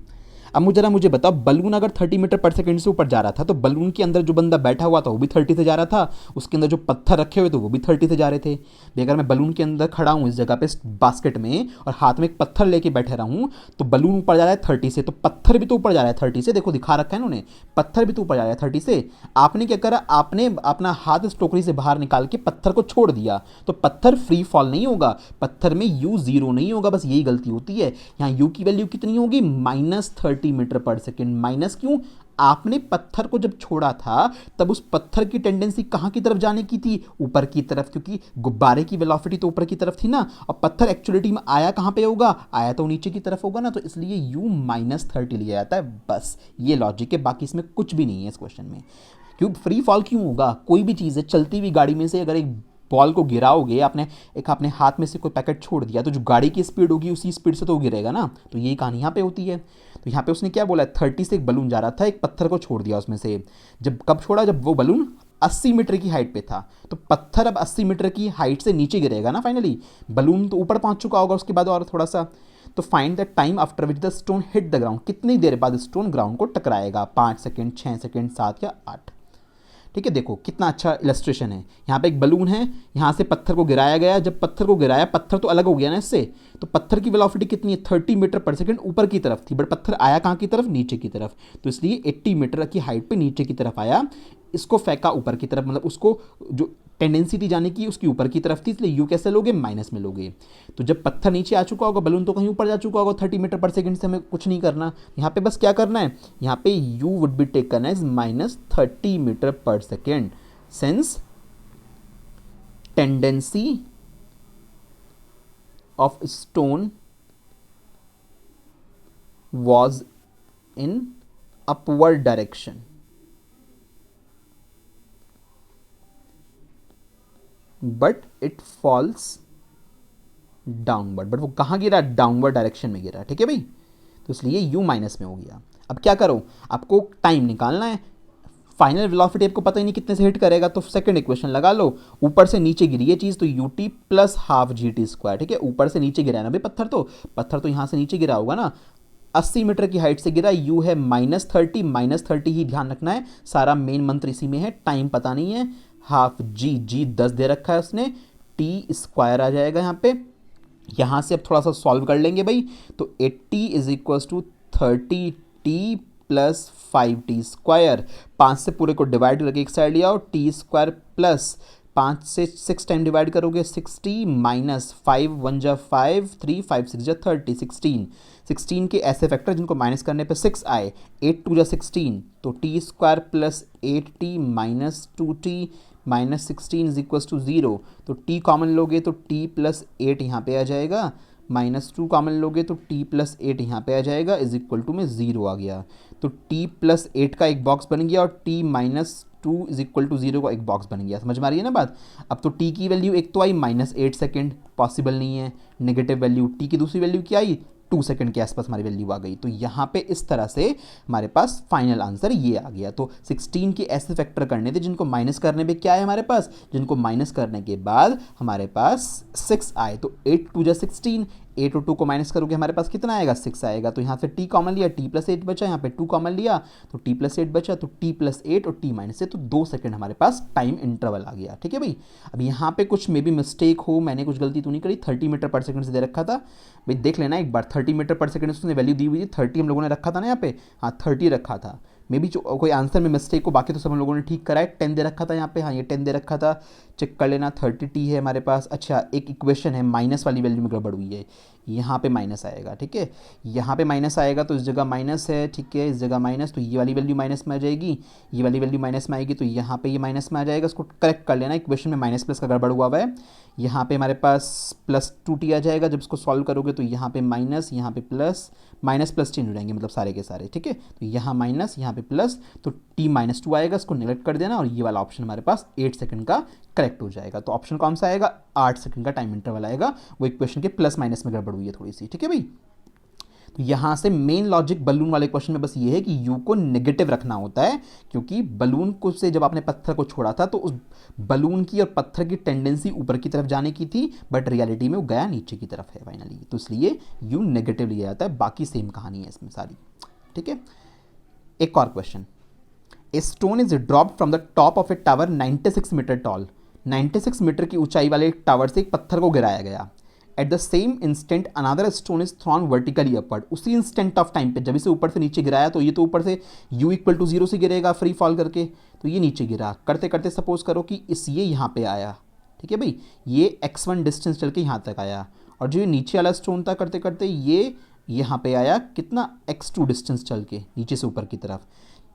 अब मुझे बताओ, बलून अगर 30 मीटर पर सेकंड से ऊपर जा रहा था, तो बलून के अंदर जो बंदा बैठा हुआ था वो भी 30 से जा रहा था, उसके अंदर जो पत्थर रखे हुए थे वो भी 30 से जा रहे थे। अगर मैं बलून के अंदर खड़ा हूँ इस जगह पे बास्केट में, और हाथ में एक पत्थर लेके बैठे रहा हूँ, तो बलून ऊपर जा रहा है 30 से, तो पत्थर भी तो ऊपर जा रहा है 30 से, देखो दिखा रखा है इन्होंने, पत्थर भी तो ऊपर जा रहा है 30 से। आपने क्या करा, आपने अपना हाथ इस टोकरी से बाहर निकाल के पत्थर को छोड़ दिया, तो पत्थर फ्री फॉल नहीं होगा, पत्थर में यू 0 नहीं होगा, बस यही गलती होती है। यहाँ यू की वैल्यू कितनी होगी, -30 मीटर पर सेकेंड। माइनस क्यों, आपने पत्थर को जब छोड़ा था तब उस पत्थर की टेंडेंसी कहां की तरफ जाने की थी, ऊपर की तरफ, क्योंकि गुब्बारे की वेलोसिटी तो ऊपर की तरफ थी ना, और पत्थर एक्चुअलिटी में आया कहां पे होगा, आया तो नीचे की तरफ होगा ना, तो इसलिए u -30 लिया जाता है। बस ये लॉजिक है, बाकी इसमें कुछ भी नहीं है इस क्वेश्चन में। क्यों फ्री फॉल क्यों होगा, कोई भी चीज़ है, चलती हुई गाड़ी में से अगर एक बॉल को गिराओगे, आपने अपने हाथ में से कोई पैकेट छोड़ दिया, तो जो गाड़ी की स्पीड होगी उसी स्पीड से तो गिरेगा ना, तो यही कहानी यहाँ पे होती है। तो यहाँ पे उसने क्या बोला है, 30 से एक बलून जा रहा था, एक पत्थर को छोड़ दिया उसमें से, जब कब छोड़ा, जब वो बलून 80 मीटर की हाइट पे था, तो पत्थर अब 80 मीटर की हाइट से नीचे गिरेगा ना फाइनली, बलून तो ऊपर पहुंच चुका होगा उसके बाद और थोड़ा सा। तो find the time after which the stone hit the ground, कितनी देर बाद स्टोन ग्राउंड को टकराएगा, 5 सेकेंड, 6 सेकेंड, 7 या 8। ठीक है, देखो कितना अच्छा इलस्ट्रेशन है। यहाँ पे एक बलून है, यहाँ से पत्थर को गिराया गया, जब पत्थर को गिराया, पत्थर तो अलग हो गया ना इससे, तो पत्थर की वेलोसिटी कितनी है, 30 मीटर पर सेकंड ऊपर की तरफ थी, बट पत्थर आया कहाँ की तरफ, नीचे की तरफ, तो इसलिए 80 मीटर की हाइट पे नीचे की तरफ आया, इसको फेंका ऊपर की तरफ, मतलब उसको जो टेंडेंसी थी जाने की उसकी ऊपर की तरफ थी, इसलिए यू कैसे लोगे, माइनस में लोगे। तो जब पत्थर नीचे आ चुका होगा, बलून तो कहीं ऊपर जा चुका होगा, 30 मीटर पर सेकंड से हमें कुछ नहीं करना, यहाँ पे बस क्या करना है, यहाँ पे you would be taken as -30 metre per second, since tendency of stone was in upward direction, but it falls downward, but वो कहाँ गिरा, डाउनवर्ड डायरेक्शन में गिरा। ठीक है भाई, तो इसलिए यू माइनस में हो गया। अब क्या करो, आपको टाइम निकालना है, फाइनल वेलोसिटी आपको पता ही नहीं कितने से हिट करेगा, तो सेकंड इक्वेशन लगा लो, ऊपर से नीचे गिरी ये चीज़, तो you t plus half g t square. ठीक है, ऊपर से नीचे गिरा है ना भाई, पत्थर तो यहाँ से नीचे गिरा होगा ना, 80 मीटर की हाइट से गिरा, यू है -30 ही ध्यान रखना है, सारा मेन मंत्र इसी में है, टाइम पता नहीं है, हाफ जी 10 दे रखा है उसने, टी स्क्वायर आ जाएगा यहाँ पे। यहाँ से अब थोड़ा सा सॉल्व कर लेंगे भाई, तो 80 is equals to 30t plus 5t square, 5 से पूरे को डिवाइड करके एक साइड लिया, और टी स्क्वायर प्लस 5 से 6 टाइम डिवाइड करोगे 60 माइनस 5 1 जा 5 3 5 6 जा 30 16 के ऐसे फैक्टर जिनको माइनस करने पे 6 आए, 8 2 जा 16, तो t square plus 8t minus 2t minus 16 is equals to 0, तो t कॉमन लोगे तो t प्लस 8 यहाँ पे आ जाएगा, -2 कॉमन लोगे तो t प्लस 8 यहाँ पे आ जाएगा, इज इक्वल टू में 0 आ गया, तो t प्लस 8 का एक बॉक्स बन गया, और t -2 इज इक्वल टू 0 का एक बॉक्स बन गया। समझ में आ रही है ना बात। अब तो t की वैल्यू एक तो आई -8 सेकेंड, पॉसिबल नहीं है, नेगेटिव वैल्यू, t की दूसरी वैल्यू क्या आई, 2 सेकंड के आसपास हमारी वैल्यू आ गई। तो यहाँ पे इस तरह से हमारे पास फाइनल आंसर ये आ गया। तो 16 के ऐसे फैक्टर करने थे जिनको माइनस करने पे क्या है हमारे पास, जिनको माइनस करने के बाद हमारे पास 6 आए, तो 8 2 जा 16, 8 और 2 को माइनस करोगे हमारे पास कितना आएगा, 6 आएगा। तो यहाँ से t कॉमन लिया, t प्लस 8 बचा, यहाँ पे 2 कॉमन लिया तो t प्लस 8 बचा, तो t प्लस 8 और t माइनस 8, तो 2 सेकंड हमारे पास टाइम इंटरवल आ गया। ठीक है भाई, अब यहाँ पे कुछ मे बी मिस्टेक हो, मैंने कुछ गलती तो नहीं करी, 30 मीटर पर सेकंड से दे रखा था भाई, देख लेना एक बार, 30 मीटर पर सेकंड से उसने वैल्यू दी हुई थी, 30 हम लोगों ने रखा था ना यहाँ पे, हाँ 30 रखा था, मे बी जो कोई आंसर में मिस्टेक हो, बाकी तो सब हम लोगों ने ठीक करा है। 10 दे रखा था यहाँ पे, हाँ ये 10 दे रखा था, चेक कर लेना। 30t है हमारे पास। अच्छा एक इक्वेशन है, माइनस वाली वैल्यू में गड़बड़ हुई है, यहाँ पे माइनस आएगा, ठीक है, यहाँ पे माइनस आएगा, तो इस जगह माइनस है, ठीक है, इस जगह माइनस, तो ये वाली वैल्यू माइनस में आ जाएगी, ये वाली वैल्यू माइनस में आएगी, तो यहाँ पे ये माइनस में आ जाएगा। इसको करेक्ट कर लेना, इक्वेशन में माइनस प्लस का गड़बड़ हुआ है। यहाँ पे हमारे पास +2t आ जाएगा, जब इसको सॉल्व करोगे तो यहाँ पे माइनस, यहाँ पे प्लस, माइनस प्लस चेंज हो जाएंगे मतलब सारे के सारे, ठीक है, तो यहाँ माइनस, यहाँ पे प्लस, तो t-2 आएगा, इसको नेगलेक्ट कर देना, और ये वाला ऑप्शन हमारे पास 8 सेकंड का करेक्ट हो जाएगा। तो ऑप्शन कौन सा आएगा, 8 सेकंड का टाइम इंटरवल आएगा, वो इक्वेशन के प्लस माइनस में गड़बड़ हुई है थोड़ी सी, ठीक है भाई। तो यहाँ से मेन लॉजिक बलून वाले क्वेश्चन में बस ये है कि u को नेगेटिव रखना होता है, क्योंकि बलून को से जब आपने पत्थर को छोड़ा था तो उस बलून की और पत्थर की टेंडेंसी ऊपर की तरफ जाने की थी, बट रियलिटी में वो गया नीचे की तरफ है फाइनली, तो इसलिए u नेगेटिव लिया जाता है। बाकी सेम कहानी है इसमें सारी, ठीक है। एक और question, a stone is dropped from the top of a tower 96 metre tall. 96 metre की ऊंचाई वाले एक टावर से एक पत्थर को गिराया गया। At the same instant another stone is thrown vertically upward. उसी इंस्टेंट ऑफ टाइम पे जब इसे ऊपर से नीचे गिराया, तो ये तो ऊपर से u=0 से गिरेगा फ्री फॉल करके, तो ये नीचे गिरा। करते करते सपोज करो कि ये यहाँ पे आया, ठीक है भाई, ये x1 डिस्टेंस चल के यहाँ तक आया, और जो ये नीचे वाला स्टोन था करते करते ये यहाँ पे आया, कितना x2 डिस्टेंस चल के नीचे से ऊपर की तरफ।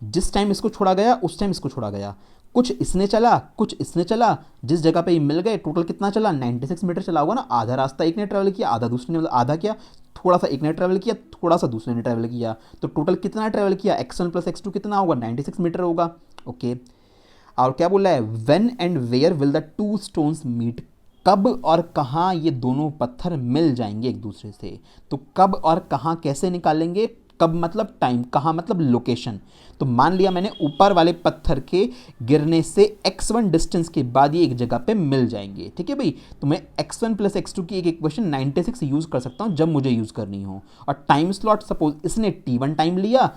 जिस टाइम इसको छोड़ा गया उस टाइम इसको छोड़ा गया, कुछ इसने चला कुछ इसने चला, जिस जगह पे ये मिल गए टोटल कितना चला, 96 मीटर चला होगा ना। आधा रास्ता एक ने ट्रैवल किया, आधा दूसरे ने, मतलब आधा क्या, थोड़ा सा एक ने ट्रैवल किया, थोड़ा सा दूसरे ने ट्रैवल किया, तो टोटल कितना ट्रैवल किया, x1 + x2 कितना होगा, 96 मीटर होगा। ओके, और क्या बोला है, when and where will the two stones meet. कब और कहाँ ये दोनों पत्थर मिल जाएंगे एक दूसरे से। तो कब और कहाँ कैसे निकालेंगे, कब मतलब टाइम, कहाँ मतलब लोकेशन। तो मान लिया मैंने ऊपर वाले पत्थर के गिरने से x1 डिस्टेंस के बाद ये एक जगह पे मिल जाएंगे, ठीक है भाई। तो मैं x1 + x2 की एक इक्वेशन 96 यूज कर सकता हूँ जब मुझे यूज करनी हो। और टाइम स्लॉट सपोज इसने t1 टाइम लिया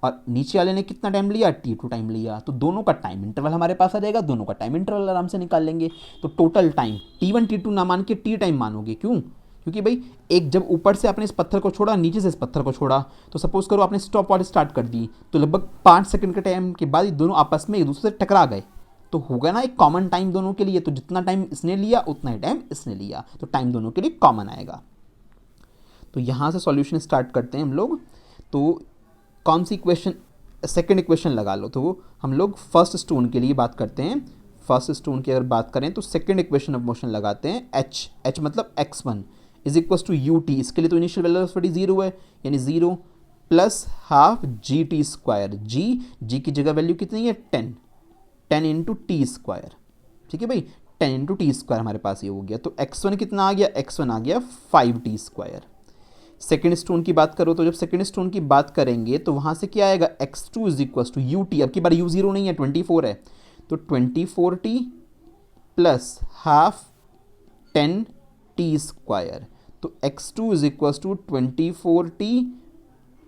और नीचे वाले ने कितना टाइम लिया, t2 टाइम लिया, तो दोनों का टाइम इंटरवल हमारे पास आ जाएगा, दोनों का टाइम इंटरवल आराम से निकाल लेंगे। तो टोटल टाइम t1 t2 ना मान के t टाइम मानोगे, क्यों, क्योंकि भाई एक जब ऊपर से आपने इस पत्थर को छोड़ा, नीचे से इस पत्थर को छोड़ा, तो सपोज करो आपने स्टॉप वॉच स्टार्ट कर दी, तो लगभग 5 सेकंड के टाइम के बाद ये दोनों आपस में एक दूसरे से टकरा गए, तो होगा ना एक कॉमन टाइम दोनों के लिए। तो जितना टाइम इसने लिया उतना ही टाइम इसने लिया, तो टाइम दोनों के लिए कॉमन आएगा। तो यहाँ से सॉल्यूशन स्टार्ट करते हैं हम लोग। तो कौन सी इक्वेशन, सेकेंड इक्वेशन लगा लो। तो हम लोग फर्स्ट स्टोन के लिए बात करते हैं। फर्स्ट स्टोन की अगर बात करें तो सेकेंड इक्वेशन ऑफ मोशन लगाते हैं, h मतलब x1 = ut। इसके लिए तो इनिशियल वेलोसिटी 0 है, यानी 0 + ½ gt²। g की जगह वैल्यू कितनी है, 10 × t², ठीक है भाई, 10 × t² हमारे पास ये हो गया। तो x1 कितना आ गया, x1 आ गया 5t²। सेकेंड स्टोन की बात करो, तो जब सेकेंड स्टोन की बात करेंगे तो वहाँ से क्या आएगा, x2 = ut। अब की बार u0 नहीं है, 24 है, तो 24t + ½ 10t²। तो x2 = 24t।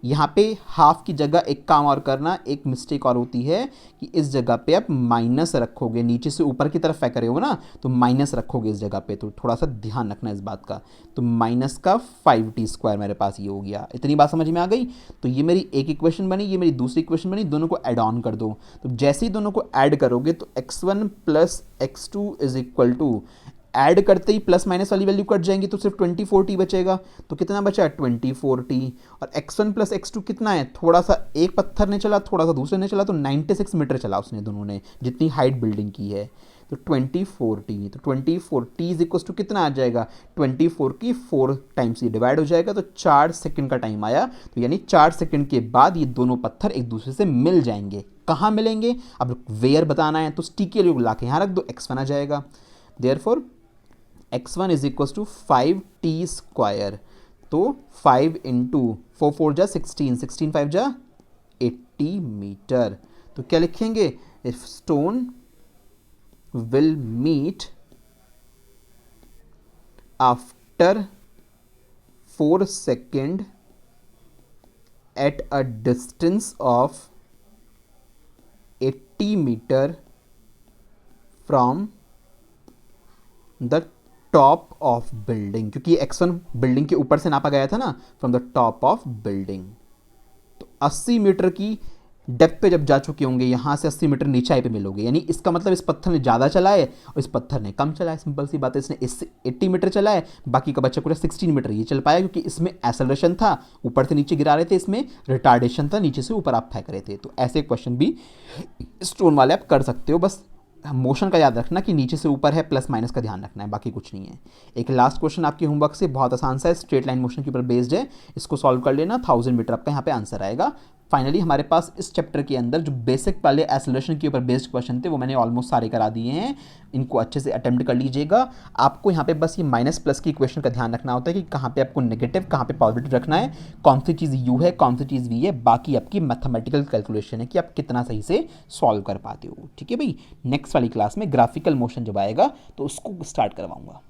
यहाँ पे हाफ की जगह एक काम और करना, एक मिस्टेक और होती है कि इस जगह पे आप माइनस रखोगे, नीचे से ऊपर की तरफ फेंक रहे हो ना, तो माइनस रखोगे इस जगह पे, तो थोड़ा सा ध्यान रखना इस बात का। तो माइनस का 5t² मेरे पास ये हो गया। इतनी बात समझ में आ गई। तो ये मेरी एक इक्वेशन बनी, ये मेरी दूसरी इक्वेशन बनी, दोनों को ऐड ऑन कर दो। तो जैसे ही दोनों को ऐड करोगे तो x1 + x2 = ऐड करते ही प्लस माइनस वाली वैल्यू कट जाएंगी, तो सिर्फ 24t बचेगा। तो कितना बचा, 24t। और x1 + x2 कितना है, थोड़ा सा एक पत्थर ने चला, थोड़ा सा दूसरे ने चला, तो 96 मीटर चला उसने, दोनों ने जितनी हाइट बिल्डिंग की है। तो 24t, तो 24t = कितना आ जाएगा, 24 की 4 टाइम्स ये डिवाइड हो जाएगा, तो 4 सेकंड का टाइम आया। तो यानी 4 सेकंड के बाद ये दोनों पत्थर एक दूसरे से मिल जाएंगे। कहाँ मिलेंगे, अब वेयर बताना है, तो टी के लिए ला के यहाँ रख दो, x1 आ जाएगा। Therefore x1 = 5t²। तो 5 × 4 4 जा 16, 16 5 जा 80 मीटर। तो क्या लिखेंगे, if stone will meet after 4 second at a distance of 80 metre from the top of building, क्योंकि x1 बिल्डिंग के ऊपर से नापा गया था ना, from the top of building. तो 80 मीटर की डेप्थ पे जब जा चुके होंगे, यहाँ से 80 मीटर नीचे आए पे मिलोगे, यानी इसका मतलब इस पत्थर ने ज़्यादा चला है और इस पत्थर ने कम चला है। सिंपल सी बात है, इसने इससे 80 मीटर चला है, बाकी का बच्चा पूरा 16 मीटर ये चल पाया, क्योंकि इसमें एक्सेलरेशन था, ऊपर से नीचे गिरा रहे थे, इसमें रिटार्डेशन था, नीचे से ऊपर आप फेंक रहे थे। तो ऐसे क्वेश्चन भी स्टोन वाले आप कर सकते हो, बस मोशन का याद रखना कि नीचे से ऊपर है, प्लस माइनस का ध्यान रखना है, बाकी कुछ नहीं है। एक लास्ट क्वेश्चन आपके होमवर्क से बहुत आसान सा है, स्ट्रेट लाइन मोशन के ऊपर बेस्ड है, इसको सॉल्व कर लेना, 1000 मीटर आपका यहाँ पे आंसर आएगा। फाइनली हमारे पास इस चैप्टर के अंदर जो बेसिक वाले एक्सेलरेशन के ऊपर बेस्ड क्वेश्चन थे वो मैंने ऑलमोस्ट सारे करा दिए हैं, इनको अच्छे से अटेम्प्ट कर लीजिएगा। आपको यहाँ पे बस ये माइनस प्लस की इक्वेशन का ध्यान रखना होता है कि कहाँ पे आपको नेगेटिव कहाँ पे पॉजिटिव रखना है, कौन सी चीज़ यू है कौन सी चीज़ वी है, बाकी आपकी मैथमेटिकल कैलकुलेशन है कि आप कितना सही से सॉल्व कर पाते हो। ठीक है भाई, नेक्स्ट वाली क्लास में ग्राफिकल मोशन जब आएगा तो उसको स्टार्ट करवाऊंगा।